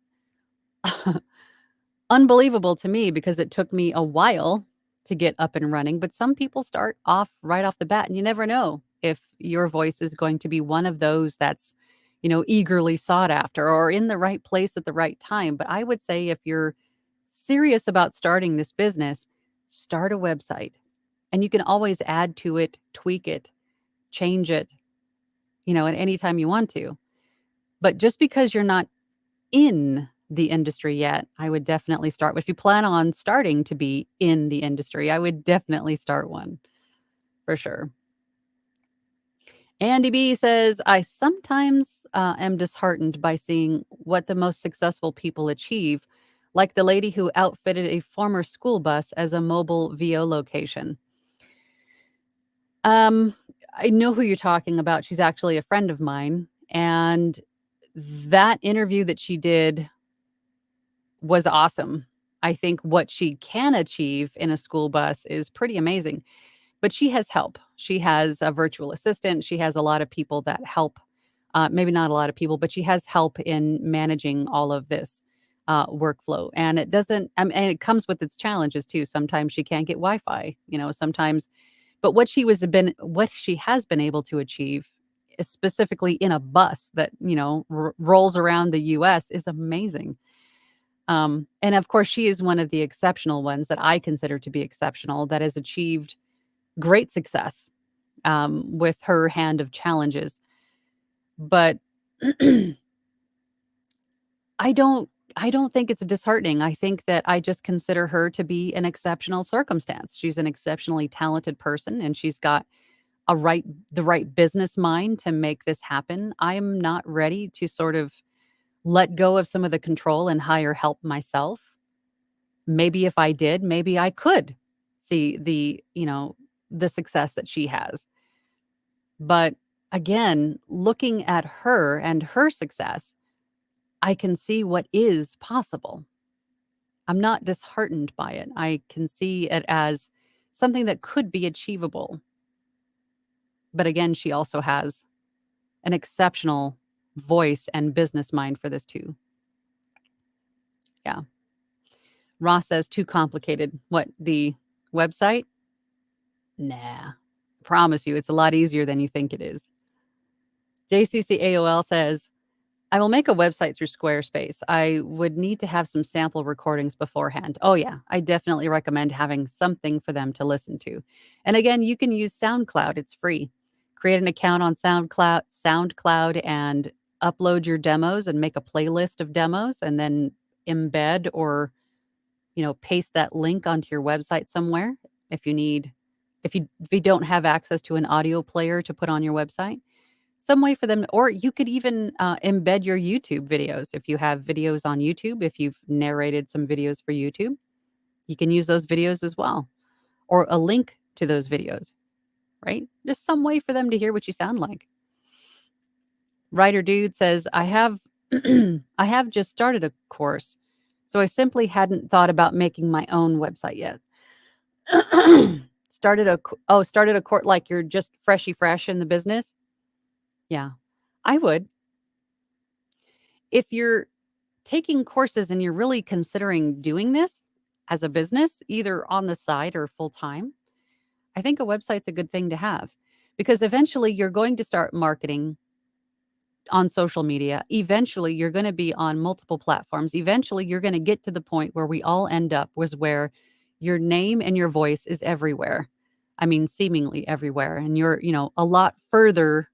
unbelievable to me because it took me a while to get up and running. But some people start off right off the bat, and you never know if your voice is going to be one of those that's, eagerly sought after or in the right place at the right time. But I would say if you're serious about starting this business, start a website. And you can always add to it, tweak it, change it, at any time you want to. But just because you're not in the industry yet, I would definitely start. If you plan on starting to be in the industry, I would definitely start one for sure. Andy B says, I sometimes am disheartened by seeing what the most successful people achieve, like the lady who outfitted a former school bus as a mobile VO location. Um, I know who you're talking about. She's actually a friend of mine, and that interview that she did was awesome. I think what she can achieve in a school bus is pretty amazing, but she has help. She has a virtual assistant. She has a lot of people that help. Maybe not a lot of people, but she has help in managing all of this workflow. And it doesn't, and it comes with its challenges too. Sometimes she can't get Wi-Fi, sometimes, but what she has been able to achieve, specifically in a bus that, rolls around the US, is amazing. And of course, she is one of the exceptional ones that I consider to be exceptional that has achieved great success with her hand of challenges. But I don't I don't think it's disheartening. I think that I just consider her to be an exceptional circumstance. She's an exceptionally talented person, and she's got a right the right business mind to make this happen. I'm not ready to sort of let go of some of the control and hire help myself. Maybe if I did, maybe I could see the success that she has. But again, looking at her and her success, I can see what is possible. I'm not disheartened by it. I can see it as something that could be achievable. But again, she also has an exceptional voice and business mind for this too. Yeah. Ross says too complicated. What, the website? Nah. Promise you, it's a lot easier than you think it is. JCCAOL says, I will make a website through Squarespace. I would need to have some sample recordings beforehand. Oh, yeah. I definitely recommend having something for them to listen to. And again, you can use SoundCloud. It's free. Create an account on SoundCloud and upload your demos and make a playlist of demos and then embed or, paste that link onto your website somewhere if you don't have access to an audio player to put on your website. Some way for them, or you could even embed your YouTube videos. If you have videos on YouTube, if you've narrated some videos for YouTube, you can use those videos as well, or a link to those videos, right? Just some way for them to hear what you sound like. Writer Dude says, I have I have just started a course, so I simply hadn't thought about making my own website yet. Started a course, like you're just fresh in the business. Yeah, I would. If you're taking courses and you're really considering doing this as a business, either on the side or full time, I think a website's a good thing to have because eventually you're going to start marketing on social media. Eventually you're going to be on multiple platforms. Eventually you're going to get to the point where we all end up was where your name and your voice is everywhere. I mean, seemingly everywhere. And you're, a lot further,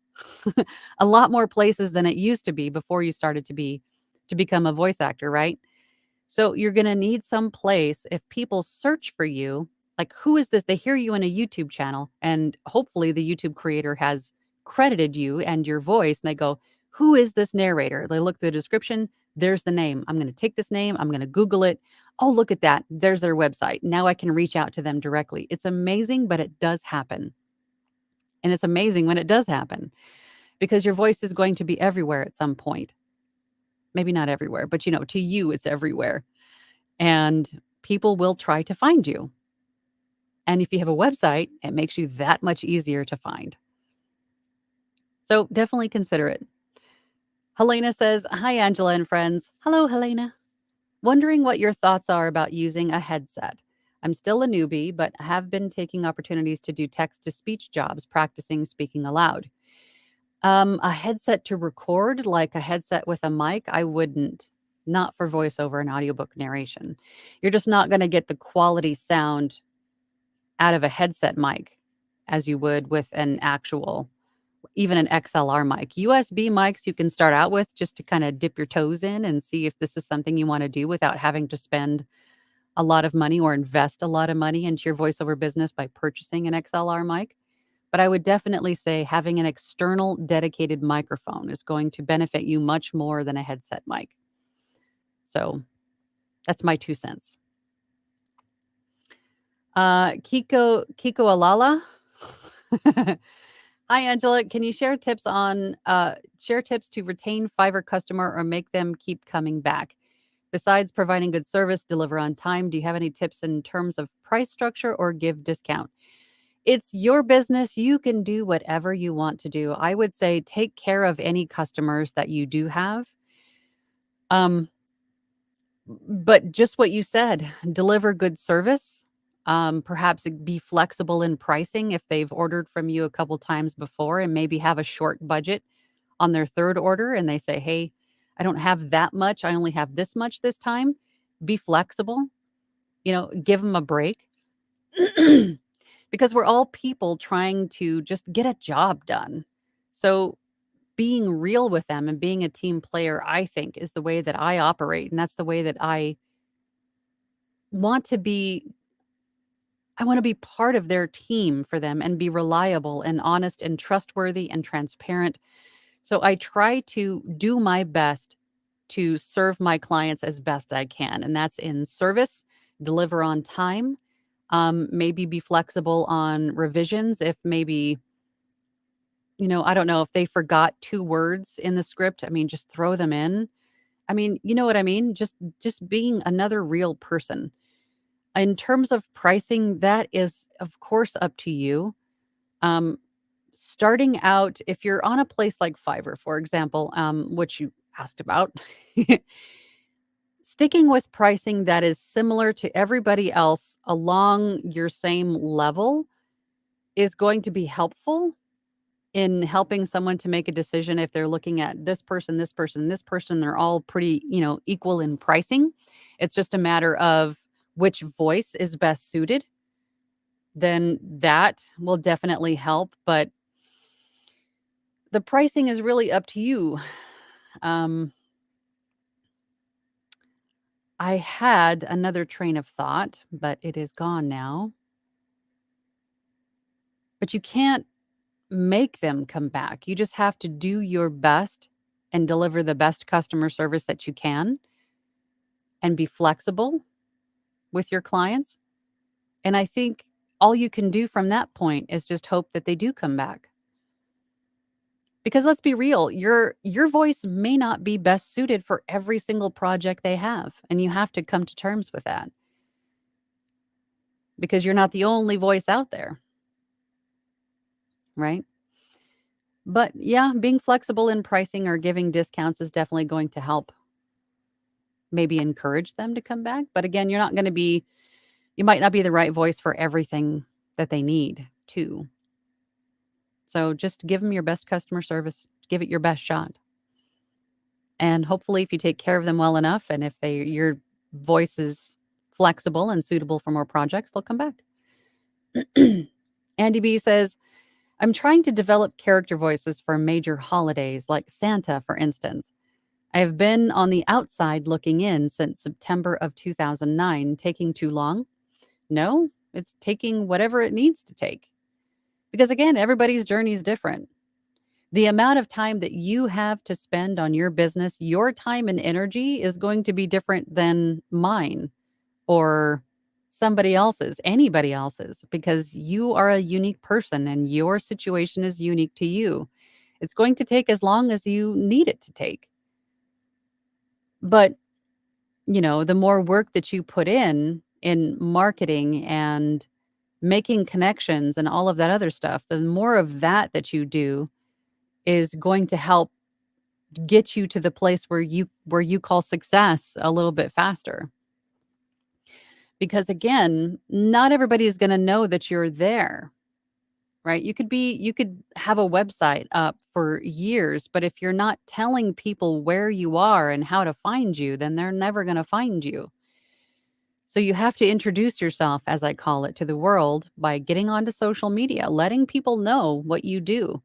a lot more places than it used to be before you started to become a voice actor, right? So you're going to need some place if people search for you, like who is this? They hear you in a YouTube channel and hopefully the YouTube creator has credited you and your voice and they go, who is this narrator? They look at the description, there's the name. I'm going to take this name, I'm going to Google it. Oh, look at that. There's their website. Now I can reach out to them directly. It's amazing, but it does happen. And it's amazing when it does happen because your voice is going to be everywhere at some point. Maybe not everywhere, but to you, it's everywhere. And people will try to find you. And if you have a website, it makes you that much easier to find. So definitely consider it. Helena says, hi, Angela and friends. Hello, Helena. Wondering what your thoughts are about using a headset. I'm still a newbie, but have been taking opportunities to do text-to-speech jobs, practicing speaking aloud. A headset to record, like a headset with a mic, I wouldn't. Not for voiceover and audiobook narration. You're just not going to get the quality sound out of a headset mic as you would with an actual, even an XLR mic. USB mics you can start out with just to kind of dip your toes in and see if this is something you want to do without having to spend a lot of money or invest a lot of money into your voiceover business by purchasing an XLR mic. But I would definitely say having an external dedicated microphone is going to benefit you much more than a headset mic. So that's my 2 cents. Kiko Alala. Hi, Angela. Can you share tips to retain Fiverr customer or make them keep coming back? Besides providing good service, deliver on time, do you have any tips in terms of price structure or give discount? It's your business. You can do whatever you want to do. I would say take care of any customers that you do have. Um, but just what you said, deliver good service. Perhaps be flexible in pricing if they've ordered from you a couple times before and maybe have a short budget on their third order and they say, "Hey, I don't have that much. I only have this much this time." Be flexible, give them a break. Because we're all people trying to just get a job done. So being real with them and being a team player, I think, is the way that I operate. And that's the way that want to be I want to be part of their team for them and be reliable and honest and trustworthy and transparent. So I try to do my best to serve my clients as best I can. And that's in service, deliver on time, maybe be flexible on revisions if maybe I don't know if they forgot 2 words in the script. I mean, just throw them in. I mean, you know what I mean? Just being another real person. In terms of pricing, that is, of course, up to you. Um, Starting out, if you're on a place like Fiverr, for example, which you asked about, sticking with pricing that is similar to everybody else along your same level is going to be helpful in helping someone to make a decision if they're looking at this person, this person, this person, they're all pretty, equal in pricing. It's just a matter of which voice is best suited. Then that will definitely help. But the pricing is really up to you. Um, I had another train of thought, but it is gone now. But you can't make them come back. You just have to do your best and deliver the best customer service that you can and be flexible with your clients. And I think all you can do from that point is just hope that they do come back. Because let's be real, your voice may not be best suited for every single project they have, and you have to come to terms with that. Because you're not the only voice out there, right? But yeah, being flexible in pricing or giving discounts is definitely going to help maybe encourage them to come back. But again, you might not be the right voice for everything that they need too. So just give them your best customer service, give it your best shot. And hopefully if you take care of them well enough and if your voice is flexible and suitable for more projects, they'll come back. Andy B says, I'm trying to develop character voices for major holidays like Santa, for instance. I have been on the outside looking in since September of 2009. Taking too long? No, it's taking whatever it needs to take. Because again, everybody's journey is different. The amount of time that you have to spend on your business, your time and energy is going to be different than mine or somebody else's, anybody else's, because you are a unique person and your situation is unique to you. It's going to take as long as you need it to take. But, the more work that you put in marketing and making connections and all of that other stuff, the more of that you do is going to help get you to the place where you call success a little bit faster. Because again, not everybody is going to know that you're there, right? You could have a website up for years, but if you're not telling people where you are and how to find you, then they're never going to find you. So you have to introduce yourself, as I call it, to the world by getting onto social media, letting people know what you do.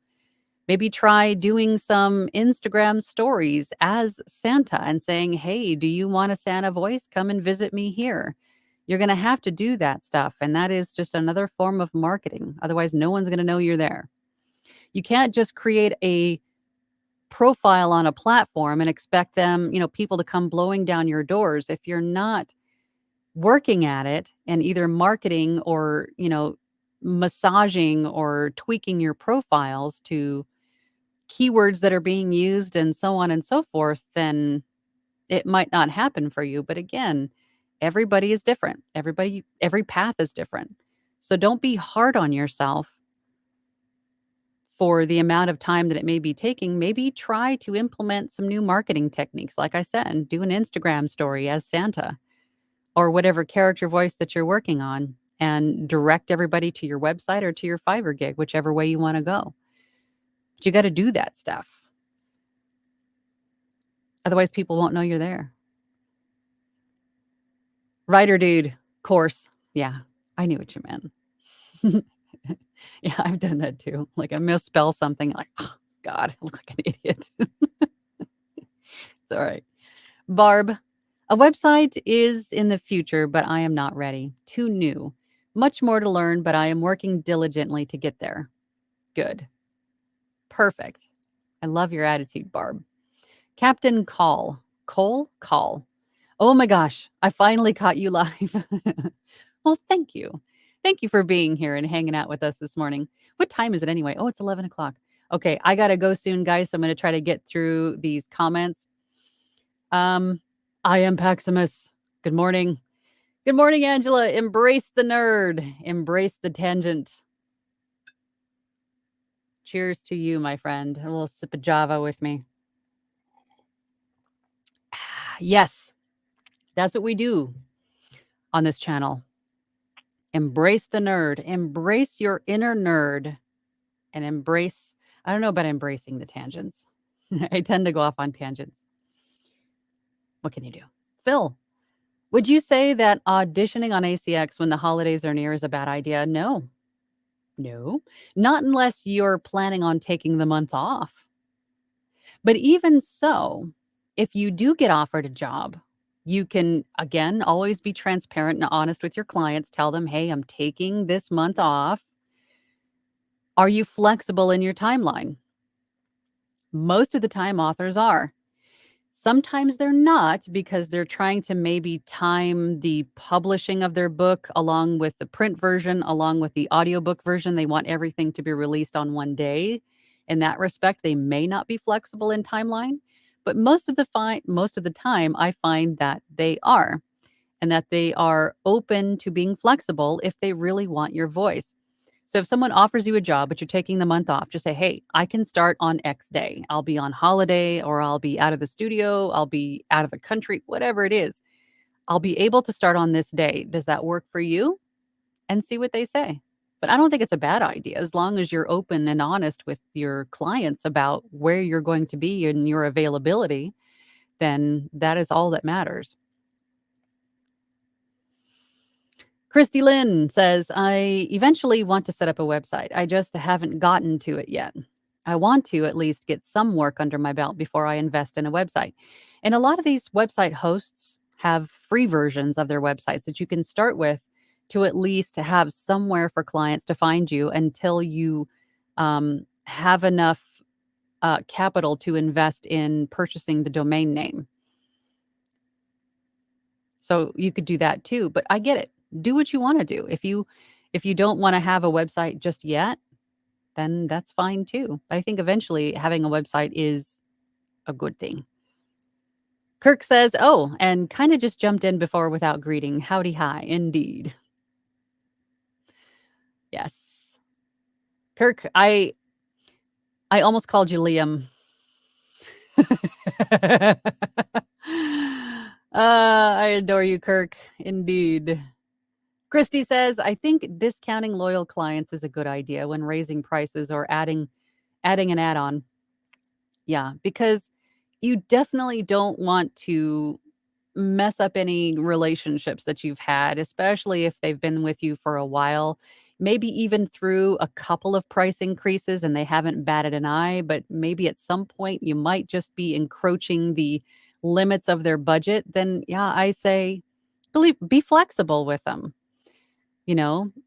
Maybe try doing some Instagram stories as Santa and saying, "Hey, do you want a Santa voice? Come and visit me here." You're going to have to do that stuff. And that is just another form of marketing. Otherwise, no one's going to know you're there. You can't just create a profile on a platform and expect them, people to come blowing down your doors if you're not working at it and either marketing or, massaging or tweaking your profiles to keywords that are being used and so on and so forth, then it might not happen for you. But again, everybody is different. Every path is different. So don't be hard on yourself for the amount of time that it may be taking. Maybe try to implement some new marketing techniques. Like I said, do an Instagram story as Santa or whatever character voice that you're working on, and direct everybody to your website or to your Fiverr gig, whichever way you want to go. But you got to do that stuff. Otherwise, people won't know you're there. Writer dude, course. Yeah, I knew what you meant. Yeah, I've done that too. Like I misspell something, like, oh, God, I look like an idiot. It's all right. Barb, a website is in the future, but I am not ready. Too new. Much more to learn, but I am working diligently to get there. Good. Perfect. I love your attitude, Barb. Captain Call. Call. Oh my gosh, I finally caught you live. Well, thank you. Thank you for being here and hanging out with us this morning. What time is it anyway? Oh, it's 11 o'clock. Okay, I got to go soon, guys. So I'm going to try to get through these comments. I am Paximus. Good morning. Good morning, Angela. Embrace the nerd. Embrace the tangent. Cheers to you, my friend. A little sip of Java with me. Yes, that's what we do on this channel. Embrace the nerd. Embrace your inner nerd. And embrace, I don't know about embracing the tangents. I tend to go off on tangents. What can you do? Phil, would you say that auditioning on ACX when the holidays are near is a bad idea? No. Not unless you're planning on taking the month off. But even so, if you do get offered a job, you can, again, always be transparent and honest with your clients. Tell them, hey, I'm taking this month off. Are you flexible in your timeline? Most of the time, authors are. Sometimes they're not, because they're trying to maybe time the publishing of their book along with the print version, along with the audiobook version. They want everything to be released on one day. In that respect, they may not be flexible in timeline, but most of the time, I find that they are, and that they are open to being flexible if they really want your voice. So if someone offers you a job, but you're taking the month off, just say, hey, I can start on X day. I'll be on holiday, or I'll be out of the studio. I'll be out of the country, whatever it is. I'll be able to start on this day. Does that work for you? And see what they say. But I don't think it's a bad idea, as long as you're open and honest with your clients about where you're going to be and your availability, then that is all that matters. Christy Lynn says, I eventually want to set up a website. I just haven't gotten to it yet. I want to at least get some work under my belt before I invest in a website. And a lot of these website hosts have free versions of their websites that you can start with to at least have somewhere for clients to find you until you have enough capital to invest in purchasing the domain name. So you could do that too, but I get it. Do what you want to do. If you don't want to have a website just yet, then that's fine too. I think eventually having a website is a good thing. Kirk says, oh, and kind of just jumped in before without greeting. Howdy hi, indeed. Yes. Kirk, I almost called you Liam. I adore you, Kirk. Indeed. Christy says, I think discounting loyal clients is a good idea when raising prices or adding an add-on. Yeah, because you definitely don't want to mess up any relationships that you've had, especially if they've been with you for a while, maybe even through a couple of price increases and they haven't batted an eye, but maybe at some point you might just be encroaching the limits of their budget. Then yeah, I say be flexible with them.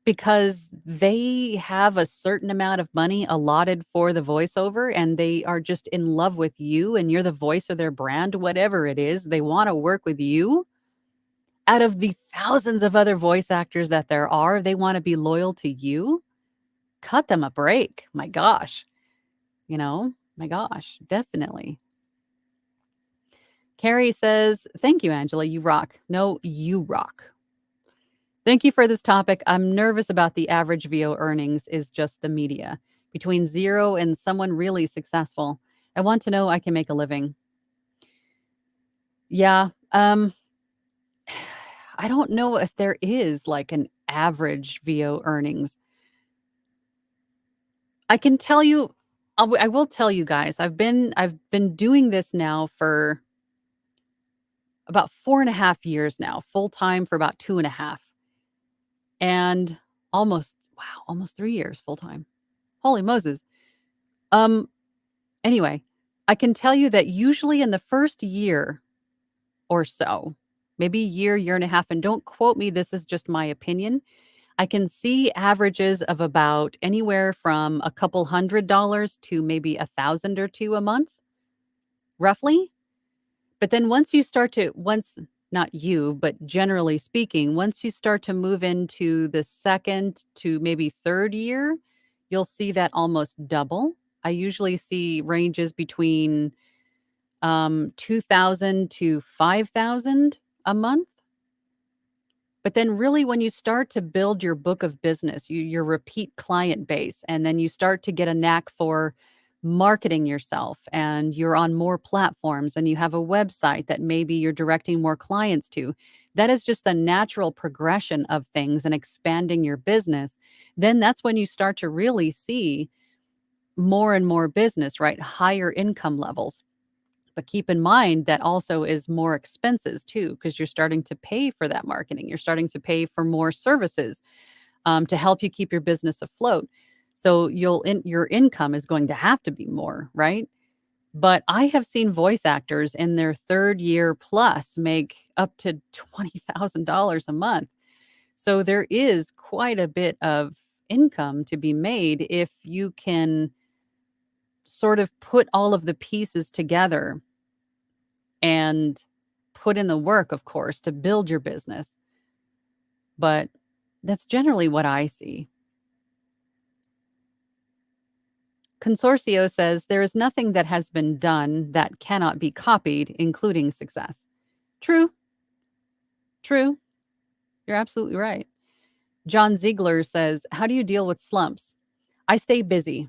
Because they have a certain amount of money allotted for the voiceover, and they are just in love with you, and you're the voice of their brand, whatever it is. They want to work with you. Out of the thousands of other voice actors that there are, they want to be loyal to you. cut them a break. My gosh. My gosh, definitely. Carrie says, "Thank you, Angela. You rock." No, you rock. Thank you for this topic. I'm nervous about the average VO earnings is just the media. Between zero and someone really successful. I want to know I can make a living. Yeah. I don't know if there is like an average VO earnings. I can tell you, I will tell you guys, I've been doing this now for about 4.5 years now, full time for about 2.5, and almost 3 years full time. Holy Moses. Um, anyway, I can tell you that usually in the first year or so, maybe a year and a half, and don't quote me, this is just my opinion. I can see averages of about anywhere from a couple $100 to maybe 1,000 or two a month, roughly. But then not you, but generally speaking, once you start to move into the second to maybe third year, you'll see that almost double. I usually see ranges between 2,000 to 5,000 a month. But then really when you start to build your book of business, your repeat client base, and then you start to get a knack for marketing yourself and you're on more platforms and you have a website that maybe you're directing more clients to, that is just the natural progression of things and expanding your business. Then that's when you start to really see more and more business, right? Higher income levels. But keep in mind that also is more expenses too, because you're starting to pay for that marketing. You're starting to pay for more services to help you keep your business afloat. So your income is going to have to be more, right? But I have seen voice actors in their third year plus make up to $20,000 a month. So there is quite a bit of income to be made if you can sort of put all of the pieces together and put in the work, of course, to build your business. But that's generally what I see. Consortio says there is nothing that has been done that cannot be copied, including success. True, true. You're absolutely right. John Ziegler says, "How do you deal with slumps?" I stay busy.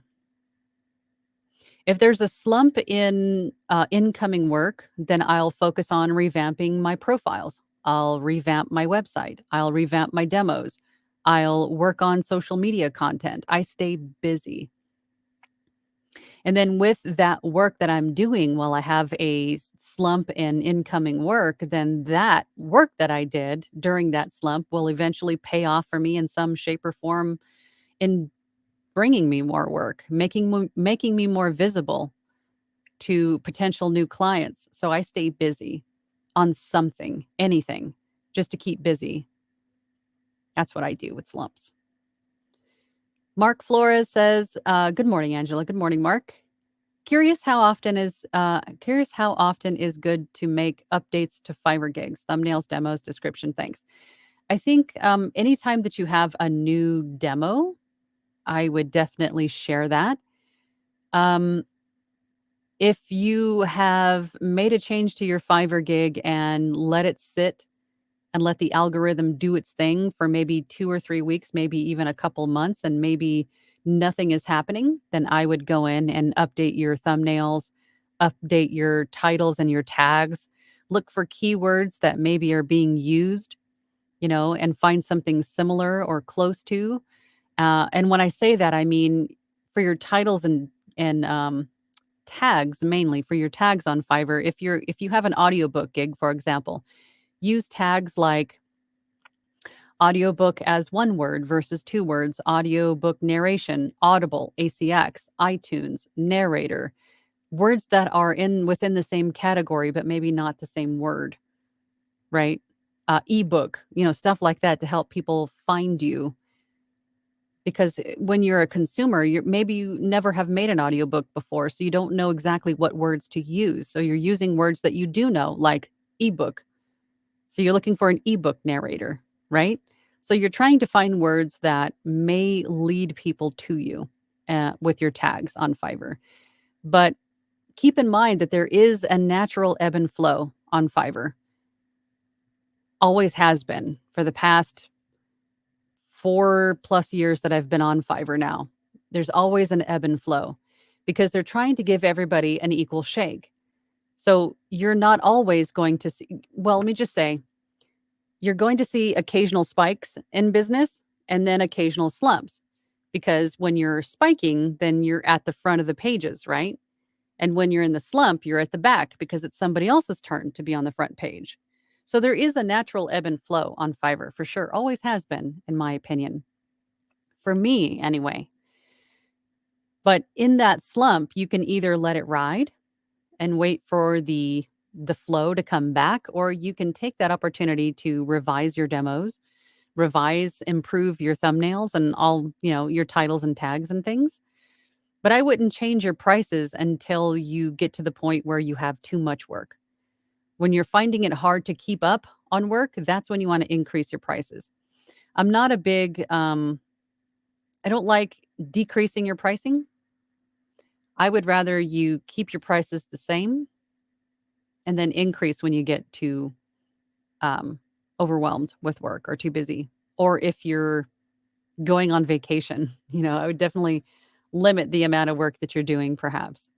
If there's a slump in incoming work, then I'll focus on revamping my profiles. I'll revamp my website. I'll revamp my demos. I'll work on social media content. I stay busy. And then with that work that I'm doing while I have a slump in incoming work, then that work that I did during that slump will eventually pay off for me in some shape or form in bringing me more work, making me more visible to potential new clients. So I stay busy on something, anything, just to keep busy. That's what I do with slumps. Mark Flores says, "Good morning, Angela. Good morning, Mark. Curious how often is good to make updates to Fiverr gigs, thumbnails, demos, description. Thanks." I think anytime that you have a new demo, I would definitely share that. Um, if you have made a change to your Fiverr gig and let it sit and let the algorithm do its thing for maybe 2 or 3 weeks, maybe even a couple months, and maybe nothing is happening, then I would go in and update your thumbnails, update your titles and your tags, look for keywords that maybe are being used, and find something similar or close to. And when I say that, I mean for your titles and tags, mainly for your tags on Fiverr. If you have an audiobook gig, for example, use tags like audiobook as one word versus two words, audiobook narration, audible, ACX, iTunes, narrator, words that are within the same category, but maybe not the same word, right? Ebook, stuff like that to help people find you. Because when you're a consumer, maybe you never have made an audiobook before, so you don't know exactly what words to use. So you're using words that you do know, like ebook. So you're looking for an ebook narrator, right? So you're trying to find words that may lead people to you with your tags on Fiverr. But keep in mind that there is a natural ebb and flow on Fiverr. Always has been for the past 4+ years that I've been on Fiverr now. There's always an ebb and flow because they're trying to give everybody an equal shake. So you're not always going to see, well, let me just say, you're going to see occasional spikes in business and then occasional slumps because when you're spiking, then you're at the front of the pages, right? And when you're in the slump, you're at the back because it's somebody else's turn to be on the front page. So there is a natural ebb and flow on Fiverr for sure. Always has been, in my opinion. For me, anyway. But in that slump, you can either let it ride and wait for the flow to come back, or you can take that opportunity to revise your demos, revise, improve your thumbnails and all, your titles and tags and things. But I wouldn't change your prices until you get to the point where you have too much work. When you're finding it hard to keep up on work, that's when you want to increase your prices. I'm not a big I don't like decreasing your pricing. I would rather you keep your prices the same and then increase when you get too overwhelmed with work or too busy. Or if you're going on vacation, I would definitely limit the amount of work that you're doing, perhaps.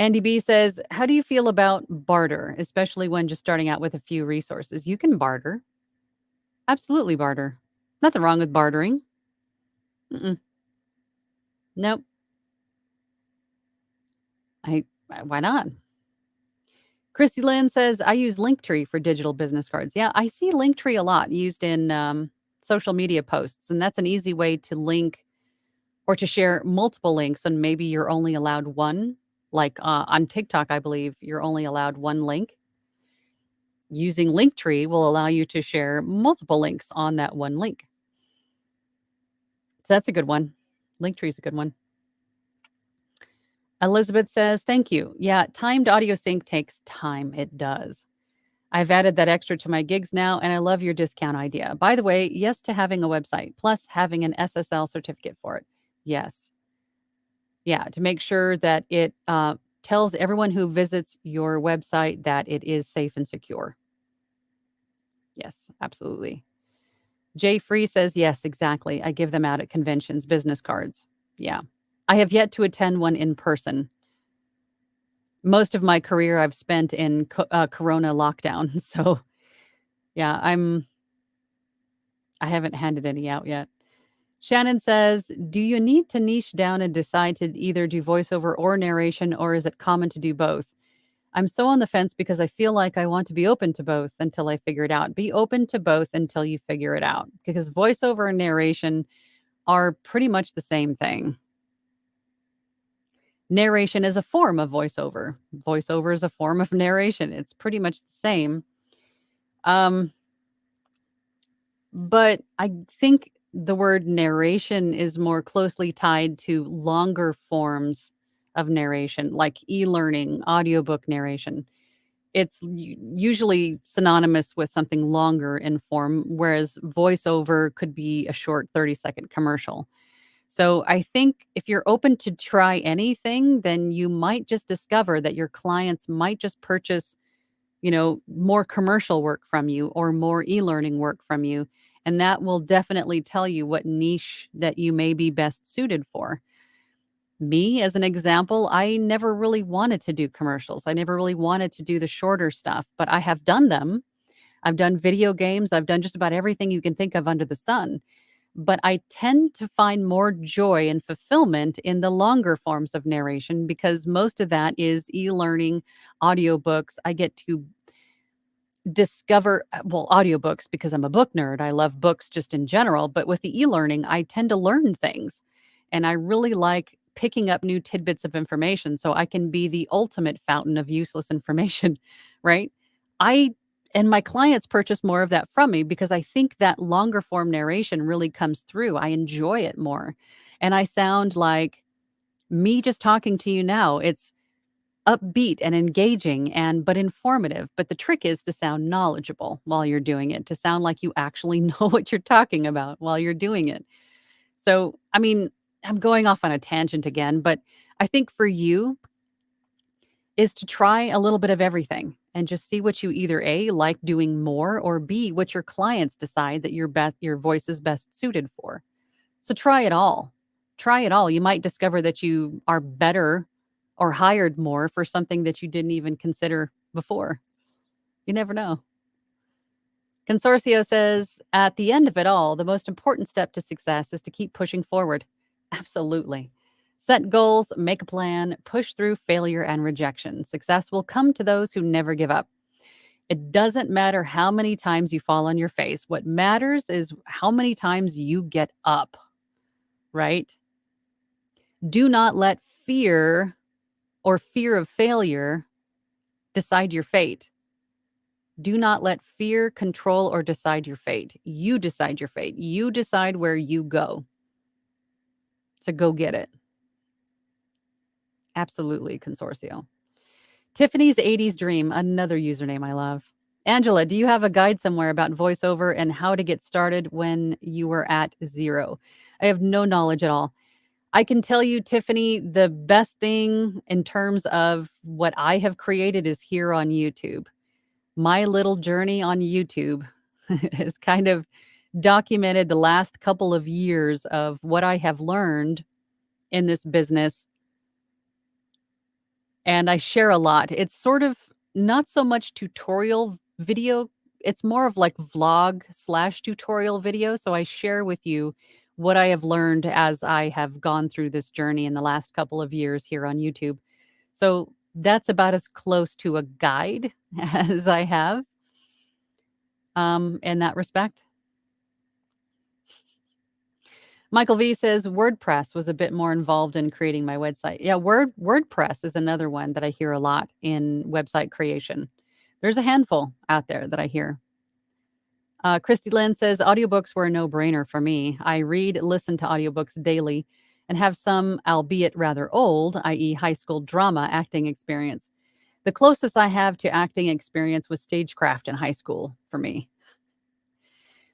Andy B says, how do you feel about barter, especially when just starting out with a few resources? You can barter. Absolutely barter. Nothing wrong with bartering. Mm-mm. Nope. Why not? Christy Lynn says, I use Linktree for digital business cards. Yeah, I see Linktree a lot used in social media posts, and that's an easy way to link or to share multiple links, and maybe you're only allowed one. Like on TikTok, I believe you're only allowed one link. Using Linktree will allow you to share multiple links on that one link. So that's a good one. Linktree is a good one. Elizabeth says, thank you. Yeah, timed audio sync takes time. It does. I've added that extra to my gigs now, and I love your discount idea. By the way, yes to having a website, plus having an SSL certificate for it. Yes. Yeah, to make sure that it tells everyone who visits your website that it is safe and secure. Yes, absolutely. Jay Free says, yes, exactly. I give them out at conventions, business cards. Yeah. I have yet to attend one in person. Most of my career I've spent in Corona lockdown. So yeah, I haven't handed any out yet. Shannon says, do you need to niche down and decide to either do voiceover or narration, or is it common to do both? I'm so on the fence because I feel like I want to be open to both until I figure it out. Be open to both until you figure it out, because voiceover and narration are pretty much the same thing. Narration is a form of voiceover. Voiceover is a form of narration. It's pretty much the same. But I think the word narration is more closely tied to longer forms of narration, like e-learning, audiobook narration. It's usually synonymous with something longer in form, whereas voiceover could be a short 30-second commercial. So I think if you're open to try anything, then you might just discover that your clients might just purchase, more commercial work from you or more e-learning work from you. And that will definitely tell you what niche that you may be best suited for. Me, as an example, I never really wanted to do commercials. I never really wanted to do the shorter stuff, but I have done them. I've done video games. I've done just about everything you can think of under the sun. But I tend to find more joy and fulfillment in the longer forms of narration because most of that is e-learning, audiobooks. I get to discover, well, audiobooks because I'm a book nerd. I love books just in general, but with the e-learning, I tend to learn things. And I really like picking up new tidbits of information so I can be the ultimate fountain of useless information, right? I and my clients purchase more of that from me because I think that longer form narration really comes through. I enjoy it more. And I sound like me just talking to you now. upbeat and engaging but informative. But the trick is to sound knowledgeable while you're doing it, to sound like you actually know what you're talking about while you're doing it. So, I mean, I'm going off on a tangent again, but I think for you is to try a little bit of everything and just see what you either A, like doing more, or B, what your clients decide that your voice is best suited for. So try it all. Try it all. You might discover that you are better or hired more for something that you didn't even consider before. You never know. Consortio says, at the end of it all, the most important step to success is to keep pushing forward. Absolutely. Set goals, make a plan, push through failure and rejection. Success will come to those who never give up. It doesn't matter how many times you fall on your face. What matters is how many times you get up, right? Do not let fear or fear of failure decide your fate. Do not let fear control or decide your fate. You decide your fate. You decide where you go. So go get it. Absolutely, Consortio. Tiffany's 80s Dream, another username I love. Angela, do you have a guide somewhere about voiceover and how to get started when you were at zero? I have no knowledge at all. I can tell you, Tiffany, the best thing in terms of what I have created is here on YouTube. My little journey on YouTube has kind of documented the last couple of years of what I have learned in this business. And I share a lot. It's sort of not so much tutorial video. It's more of like vlog/tutorial video. So I share with you what I have learned as I have gone through this journey in the last couple of years here on YouTube. So that's about as close to a guide as I have in that respect. Michael V says WordPress was a bit more involved in creating my website. Yeah, WordPress is another one that I hear a lot in website creation. There's a handful out there that I hear. Christy Lynn says audiobooks were a no-brainer for me. I listen to audiobooks daily and have some, albeit rather old, i.e. high school drama acting experience. The closest I have to acting experience was stagecraft in high school for me.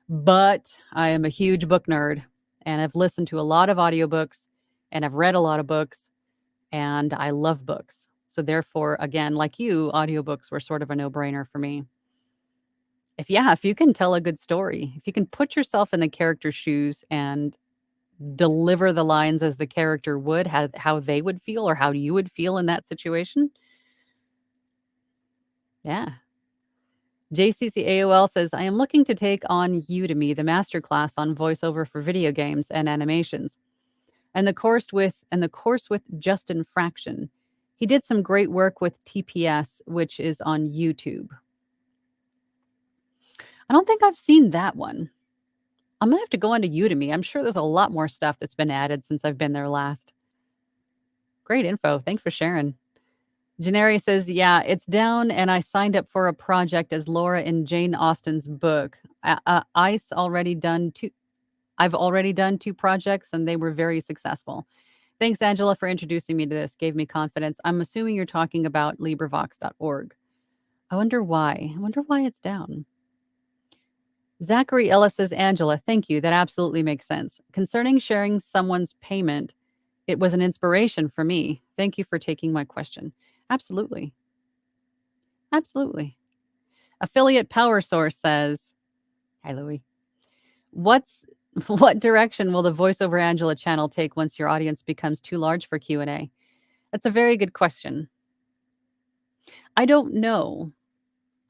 But I am a huge book nerd and I've listened to a lot of audiobooks and I've read a lot of books and I love books. So therefore, again, like you, audiobooks were sort of a no-brainer for me. If you can tell a good story, if you can put yourself in the character's shoes and deliver the lines as the character would, how they would feel or how you would feel in that situation. Yeah. JCC AOL says, I am looking to take on Udemy, the masterclass on voiceover for video games and animations, and the course with Justin Fraction. He did some great work with TPS, which is on YouTube. I don't think I've seen that one. I'm gonna have to go onto Udemy. I'm sure there's a lot more stuff that's been added since I've been there last. Great info. Thanks for sharing. Janari says, yeah, it's down, and I signed up for a project as Laura in Jane Austen's book. I've already done 2 projects, and they were very successful. Thanks, Angela, for introducing me to this. Gave me confidence. I'm assuming you're talking about LibriVox.org. I wonder why. It's down. Zachary Ellis says, Angela, thank you. That absolutely makes sense. Concerning sharing someone's payment, it was an inspiration for me. Thank you for taking my question. Absolutely. Absolutely. Affiliate Power Source says, hi, Louie. What direction will the VoiceOverAngela channel take once your audience becomes too large for Q&A? That's a very good question. I don't know.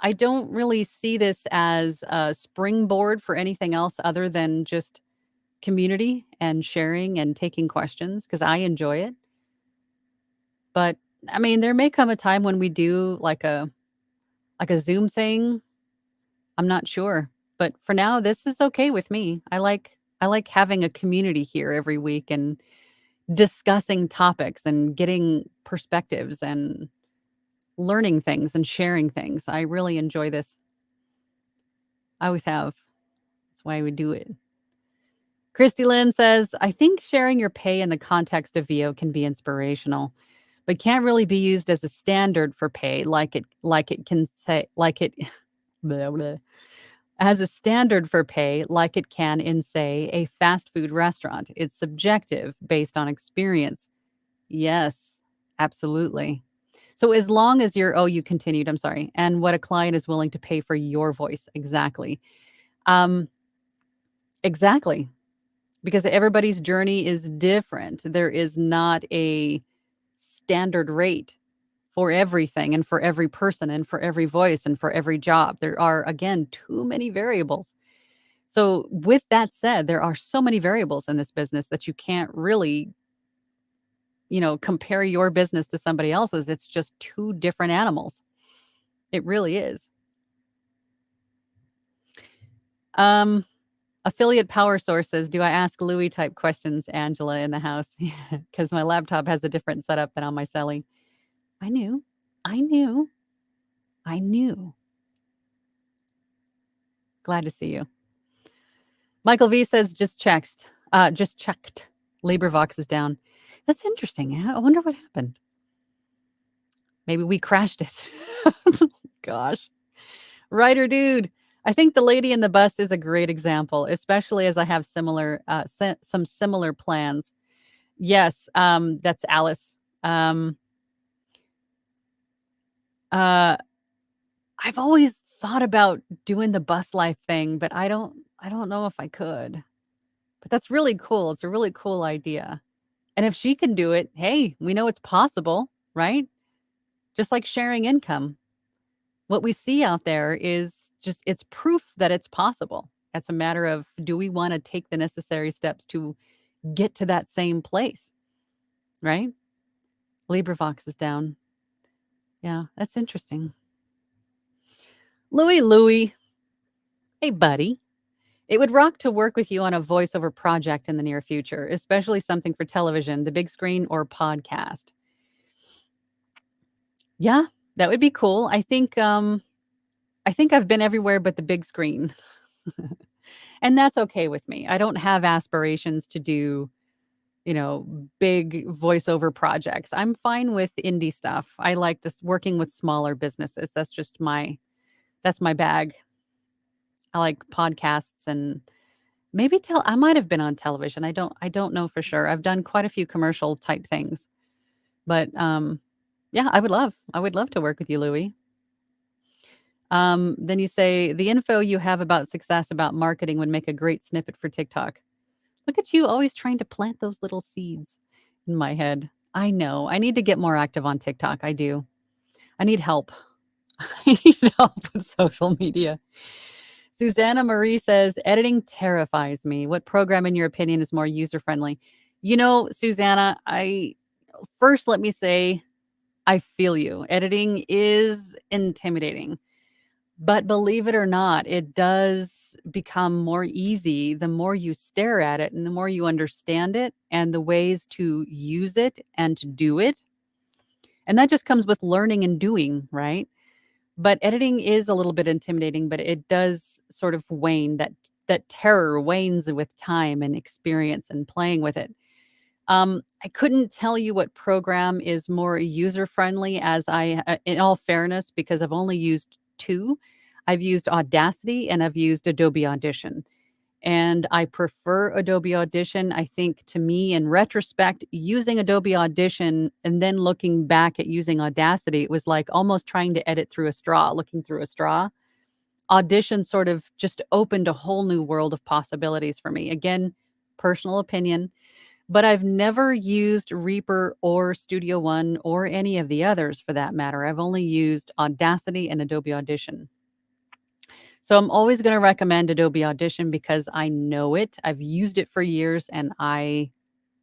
I don't really see this as a springboard for anything else other than just community and sharing and taking questions because I enjoy it. But I mean, there may come a time when we do like a Zoom thing. I'm not sure. But for now, this is okay with me. I like having a community here every week and discussing topics and getting perspectives and learning things and sharing things. I really enjoy this. I always have. That's why we do it. Christy Lynn says, I think sharing your pay in the context of VO can be inspirational. but can't really be used as a standard for pay like it can say like it blah, blah, as a standard for pay like it can in, say, a fast food restaurant. It's subjective based on experience. Yes, absolutely. So as long as you're oh, you continued, I'm sorry. And what a client is willing to pay for your voice. Exactly. Um, exactly. Because everybody's journey is different. There is not a standard rate for everything and for every person and for every voice and for every job. There are, again, too many variables. So, with that said, there are so many variables in this business that you can't really, compare your business to somebody else's. It's just two different animals. It really is. Um, Affiliate power sources. Do I ask Louis type questions, Angela, in the house? Because my laptop has a different setup than on my Celly. I knew. I knew. I knew. Glad to see you. Michael V says, just checked. LibriVox is down. That's interesting. I wonder what happened. Maybe we crashed it. Gosh. Writer dude. I think the lady in the bus is a great example, especially as I have some similar plans. Yes, that's Alice. Uh, I've always thought about doing the bus life thing, but I don't know if I could. But that's really cool. It's a really cool idea. And if she can do it, hey, we know it's possible, right? Just like sharing income. What we see out there is just it's proof that it's possible. It's a matter of do we want to take the necessary steps to get to that same place, right? LibriVox is down. Yeah, that's interesting. Louie. Hey, buddy. It would rock to work with you on a voiceover project in the near future, especially something for television, the big screen, or podcast. Yeah, that would be cool. I think I've been everywhere but the big screen. And that's okay with me. I don't have aspirations to do, big voiceover projects. I'm fine with indie stuff. I like this working with smaller businesses. That's my bag. I like podcasts and maybe I might have been on television. I don't know for sure. I've done quite a few commercial type things. But yeah, I would love to work with you, Louie. Then you say the info you have about success about marketing would make a great snippet for TikTok. Look at you always trying to plant those little seeds in my head. I know. I need to get more active on TikTok. I do. I need help. I need help with social media. Susanna Marie says, editing terrifies me. What program, in your opinion, is more user friendly? Susanna, first let me say, I feel you. Editing is intimidating. But believe it or not, it does become more easy the more you stare at it and the more you understand it and the ways to use it and to do it. And that just comes with learning and doing, right? But editing is a little bit intimidating, but it does sort of wane. That terror wanes with time and experience and playing with it. I couldn't tell you what program is more user friendly in all fairness, because I've only used two. I've used Audacity and I've used Adobe Audition. And I prefer Adobe Audition. I think, to me, in retrospect, using Adobe Audition and then looking back at using Audacity, it was like almost trying to edit through a straw, looking through a straw. Audition sort of just opened a whole new world of possibilities for me. Again, personal opinion. But I've never used Reaper or Studio One or any of the others for that matter. I've only used Audacity and Adobe Audition. So I'm always going to recommend Adobe Audition because I know it. I've used it for years and I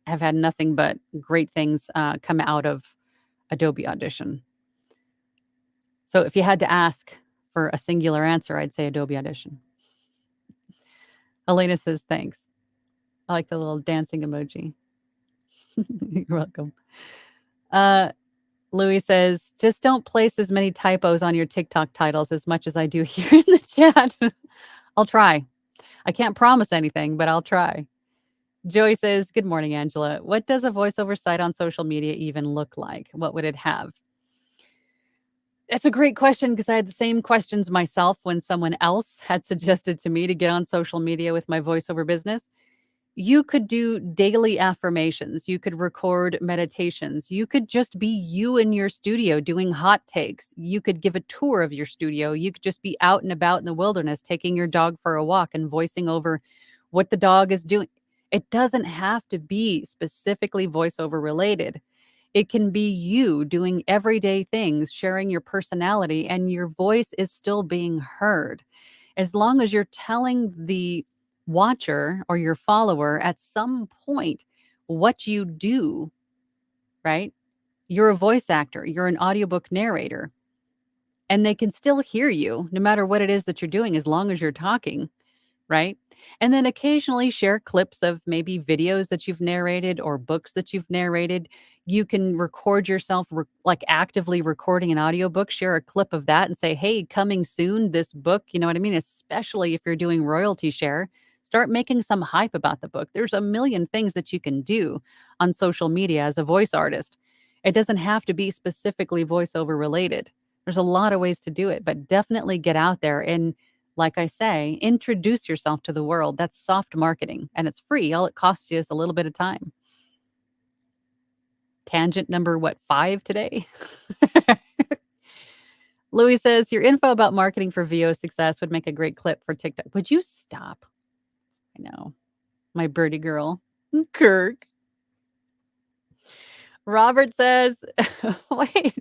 have had nothing but great things come out of Adobe Audition. So if you had to ask for a singular answer, I'd say Adobe Audition. Elena says, thanks. I like the little dancing emoji. You're welcome. Louis says, just don't place as many typos on your TikTok titles as much as I do here in the chat. I'll try. I can't promise anything, but I'll try. Joy says, "Good morning, Angela. What does a voiceover site on social media even look like? What would it have?" That's a great question because I had the same questions myself when someone else had suggested to me to get on social media with my voiceover business. You could do daily affirmations. You could record meditations. You could just be you in your studio doing hot takes. You could give a tour of your studio. You could just be out and about in the wilderness, taking your dog for a walk and voicing over what the dog is doing. It doesn't have to be specifically voiceover related. It can be you doing everyday things, sharing your personality, and your voice is still being heard. As long as you're telling the watcher or your follower at some point what you do, right? You're a voice actor, you're an audiobook narrator, and they can still hear you no matter what it is that you're doing as long as you're talking, right? And then occasionally share clips of maybe videos that you've narrated or books that you've narrated. You can record yourself like actively recording an audiobook, share a clip of that and say, "Hey, coming soon, this book." You know what I mean? Especially if you're doing royalty share, start making some hype about the book. There's a million things that you can do on social media as a voice artist. It doesn't have to be specifically voiceover related. There's a lot of ways to do it, but definitely get out there and, like I say, introduce yourself to the world. That's soft marketing and it's free. All it costs you is a little bit of time. Tangent number, what, 5 today? Louis says, "Your info about marketing for VO success would make a great clip for TikTok." Would you stop? I know. My birdie girl. Kirk. Robert says, wait,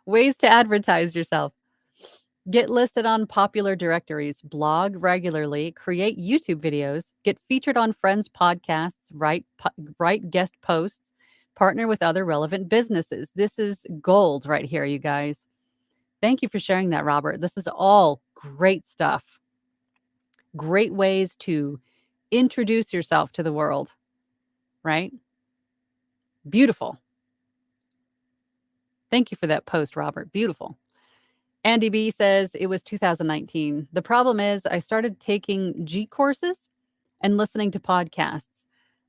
ways to advertise yourself. Get listed on popular directories, blog regularly, create YouTube videos, get featured on friends' podcasts, write guest posts, partner with other relevant businesses. This is gold right here, you guys. Thank you for sharing that, Robert. This is all great stuff. Great ways to introduce yourself to the world, right? Beautiful. Thank you for that post, Robert. Beautiful. Andy B says it was 2019. The problem is I started taking G courses and listening to podcasts,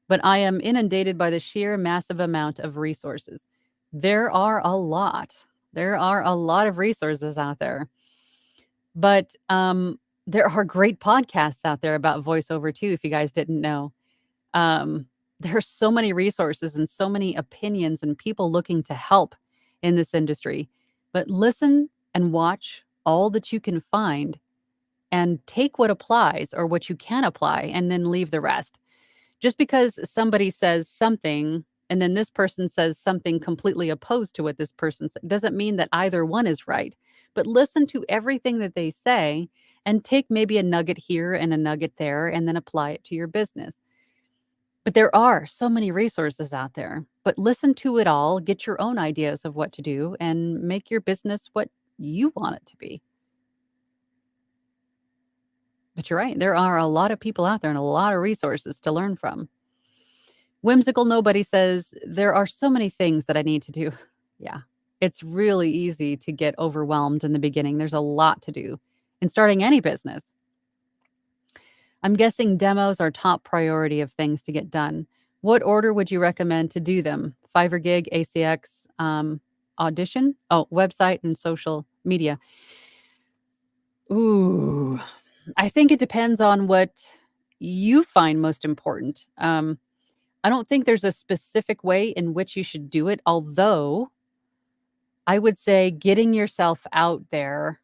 but I am inundated by the sheer massive amount of resources. There are a lot. There are a lot of resources out there. But there are great podcasts out there about voiceover too, if you guys didn't know. Um, there's so many resources and so many opinions and people looking to help in this industry. But listen and watch all that you can find and take what applies or what you can apply and then leave the rest. Just because somebody says something and then this person says something completely opposed to what this person said doesn't mean that either one is right. But listen to everything that they say and take maybe a nugget here and a nugget there and then apply it to your business. But there are so many resources out there. But listen to it all, get your own ideas of what to do, and make your business what you want it to be. But you're right. There are a lot of people out there and a lot of resources to learn from. Whimsical Nobody says, "There are so many things that I need to do." Yeah, it's really easy to get overwhelmed in the beginning. There's a lot to do in starting any business. I'm guessing demos are top priority of things to get done. What order would you recommend to do them? Fiverr gig, ACX, audition? Oh, website and social media. Ooh, I think it depends on what you find most important. I don't think there's a specific way in which you should do it, although I would say getting yourself out there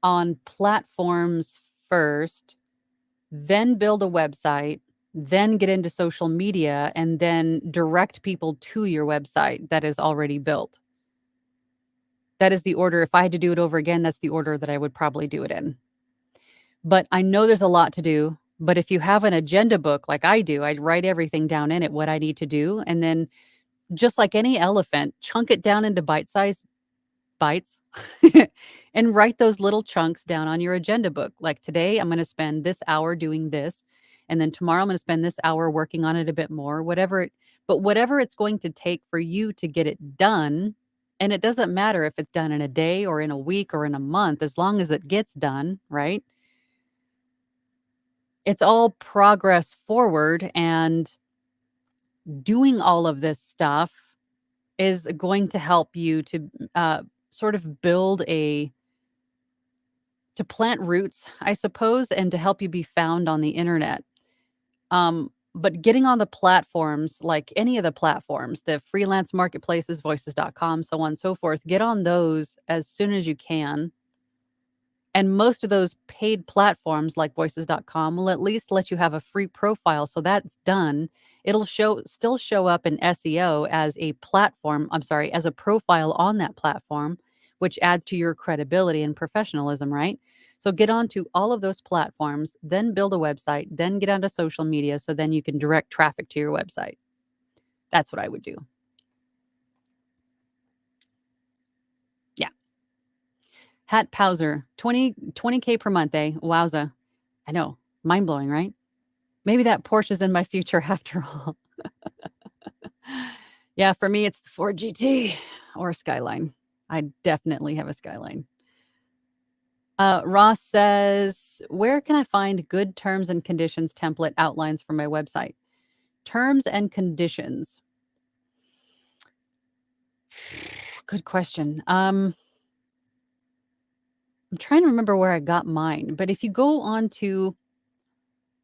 on platforms first, then build a website, then get into social media, and then direct people to your website that is already built. That is the order. If I had to do it over again, that's the order that I would probably do it in. But I know there's a lot to do. But if you have an agenda book like I do, I write everything down in it, what I need to do. And then just like any elephant, chunk it down into bite-sized bites and write those little chunks down on your agenda book. Like today, I'm going to spend this hour doing this. And then tomorrow I'm going to spend this hour working on it a bit more, whatever it's going to take for you to get it done. And it doesn't matter if it's done in a day or in a week or in a month, as long as it gets done, right? It's all progress forward, and doing all of this stuff is going to help you to sort of to plant roots, I suppose, and to help you be found on the internet. But getting on the platforms, like any of the platforms, the freelance marketplaces, voices.com, so on and so forth, get on those as soon as you can. And most of those paid platforms like voices.com will at least let you have a free profile. So that's done. It'll still show up in SEO as a platform, I'm sorry, as a profile on that platform, which adds to your credibility and professionalism, right? So get onto all of those platforms, then build a website, then get onto social media so then you can direct traffic to your website. That's what I would do. Yeah. Hat Powser, 20K per month, eh? Wowza. I know. Mind blowing, right? Maybe that Porsche is in my future after all. Yeah, for me, it's the Ford GT or Skyline. I definitely have a Skyline. Ross says, where can I find good terms and conditions template outlines for my website? Terms and conditions. Good question. I'm trying to remember where I got mine, but if you go on to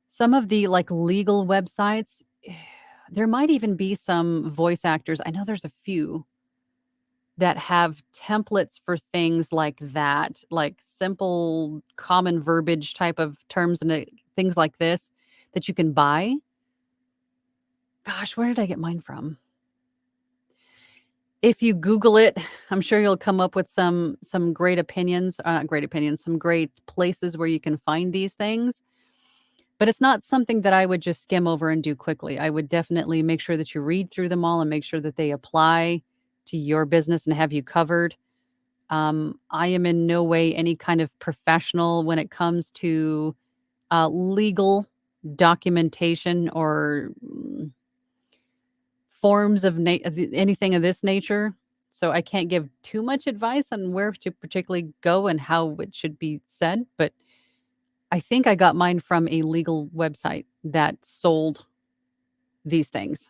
some of the like legal websites, there might even be some voice actors. I know there's a few that have templates for things like that, like simple common verbiage type of terms and things like this that you can buy. Gosh, where did I get mine from? If you Google it, I'm sure you'll come up with some great opinions, great opinions, some great places where you can find these things. But it's not something that I would just skim over and do quickly. I would definitely make sure that you read through them all and make sure that they apply to your business and have you covered. I am in no way any kind of professional when it comes to legal documentation or forms of anything of this nature. So I can't give too much advice on where to particularly go and how it should be said. But I think I got mine from a legal website that sold these things.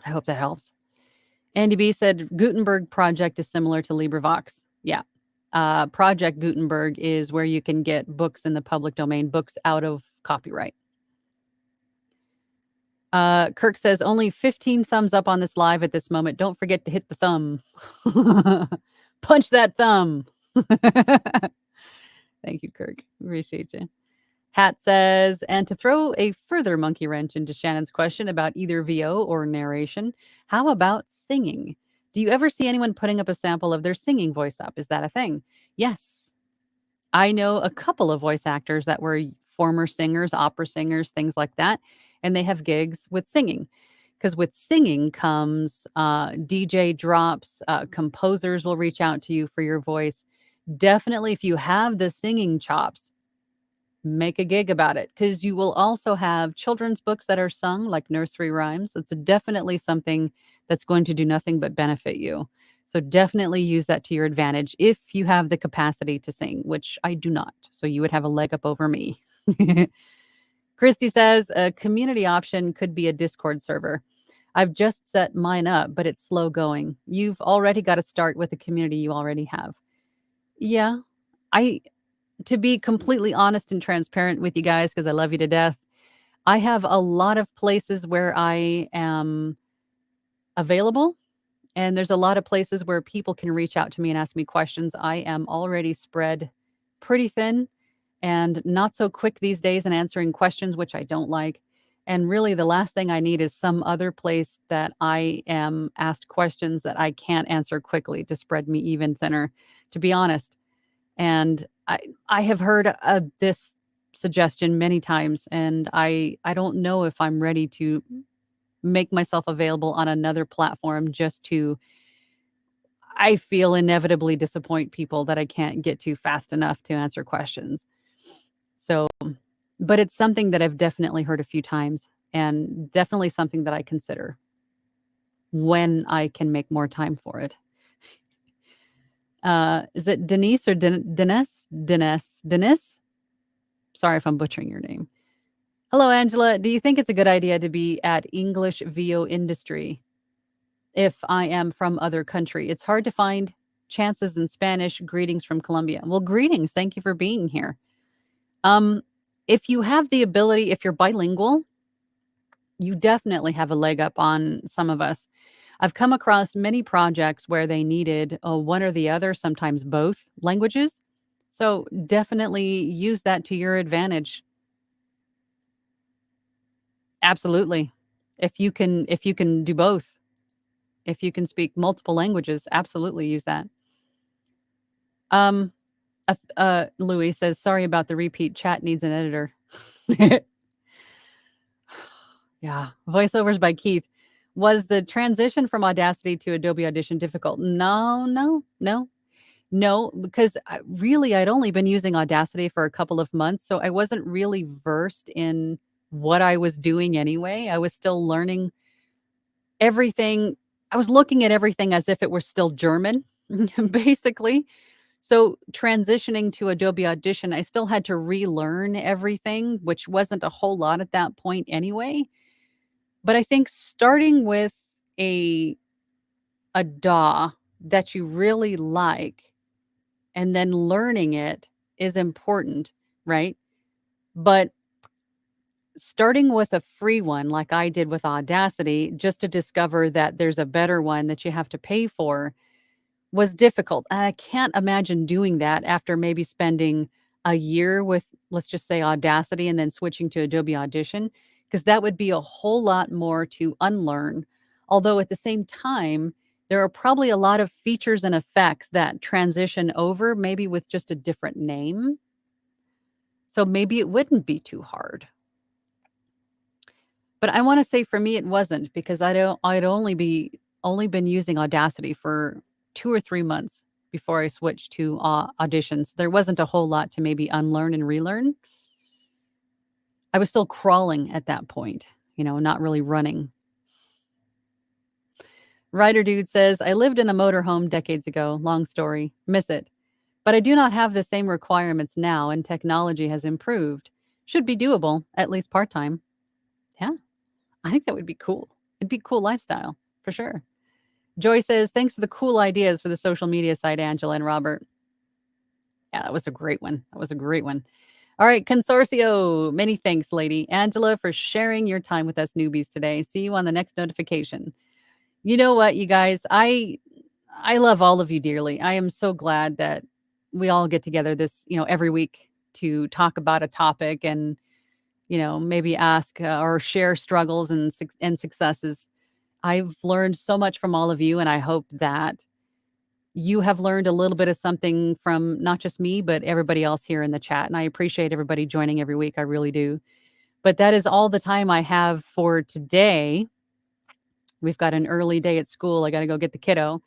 I hope that helps. Andy B said Gutenberg project is similar to LibriVox. Yeah. Project Gutenberg is where you can get books in the public domain, books out of copyright. Kirk says only 15 thumbs up on this live at this moment. Don't forget to hit the thumb. Punch that thumb. Thank you, Kirk. Appreciate you. Hat says, and to throw a further monkey wrench into Shannon's question about either VO or narration, how about singing? Do you ever see anyone putting up a sample of their singing voice up? Is that a thing? Yes. I know a couple of voice actors that were former singers, opera singers, things like that, and they have gigs with singing. Because with singing comes DJ drops, composers will reach out to you for your voice. Definitely, if you have the singing chops, make a gig about it, because you will also have children's books that are sung like nursery rhymes. It's definitely something that's going to do nothing but benefit you. So definitely use that to your advantage if you have the capacity to sing, which I do not. So you would have a leg up over me. Christy says a community option could be a Discord server. I've just set mine up, but it's slow going. You've already got to start with the community you already have. Yeah, to be completely honest and transparent with you guys, because I love you to death, I have a lot of places where I am available, and there's a lot of places where people can reach out to me and ask me questions. I am already spread pretty thin and not so quick these days in answering questions, which I don't like. And really, the last thing I need is some other place that I am asked questions that I can't answer quickly to spread me even thinner, to be honest. And I have heard this suggestion many times, and I don't know if I'm ready to make myself available on another platform just to, I feel, inevitably disappoint people that I can't get to fast enough to answer questions. So, but it's something that I've definitely heard a few times, and definitely something that I consider when I can make more time for it. Is it Denise or Denise? Denise? Sorry if I'm butchering your name. Hello, Angela. Do you think it's a good idea to be at English VO industry if I am from other country? It's hard to find chances in Spanish. Greetings from Colombia. Well, greetings. Thank you for being here. If you have the ability, if you're bilingual, you definitely have a leg up on some of us. I've come across many projects where they needed one or the other, sometimes both languages. So definitely use that to your advantage. Absolutely. If you can do both, if you can speak multiple languages, absolutely use that. Um Louis says, sorry about the repeat. Chat needs an editor. Yeah. Voiceovers by Keith. Was the transition from Audacity to Adobe Audition difficult? No, because I'd only been using Audacity for a couple of months, so I wasn't really versed in what I was doing anyway. I was still learning everything. I was looking at everything as if it were still German, basically. So transitioning to Adobe Audition, I still had to relearn everything, which wasn't a whole lot at that point anyway. But I think starting with a DAW that you really like and then learning it is important, right? But starting with a free one like I did with Audacity, just to discover that there's a better one that you have to pay for was difficult. And I can't imagine doing that after maybe spending a year with, let's just say, Audacity and then switching to Adobe Audition, because that would be a whole lot more to unlearn. Although at the same time, there are probably a lot of features and effects that transition over, maybe with just a different name. So maybe it wouldn't be too hard. But I wanna say for me, it wasn't because I'd only been using Audacity for 2 or 3 months before I switched to, Auditions. There wasn't a whole lot to maybe unlearn and relearn. I was still crawling at that point, not really running. Writer Dude says, "I lived in a motorhome decades ago. Long story. Miss it. But I do not have the same requirements now, and technology has improved. Should be doable, at least part-time." Yeah, I think that would be cool. It'd be a cool lifestyle, for sure. Joy says, "Thanks for the cool ideas for the social media site, Angela and Robert." Yeah, that was a great one. That was a great one. All right, Consortio. Many thanks, lady. Angela, for sharing your time with us newbies today. See you on the next notification. You know what, you guys? I love all of you dearly. I am so glad that we all get together every week to talk about a topic and, maybe ask or share struggles and successes. I've learned so much from all of you, and I hope that you have learned a little bit of something from not just me, but everybody else here in the chat. And I appreciate everybody joining every week. I really do. But that is all the time I have for today. We've got an early day at school. I got to go get the kiddo.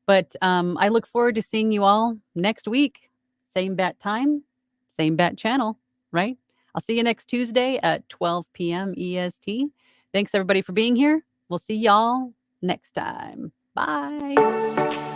But I look forward to seeing you all next week. Same bat time, same bat channel, right? I'll see you next Tuesday at 12 p.m. EST. Thanks, everybody, for being here. We'll see y'all next time. Bye.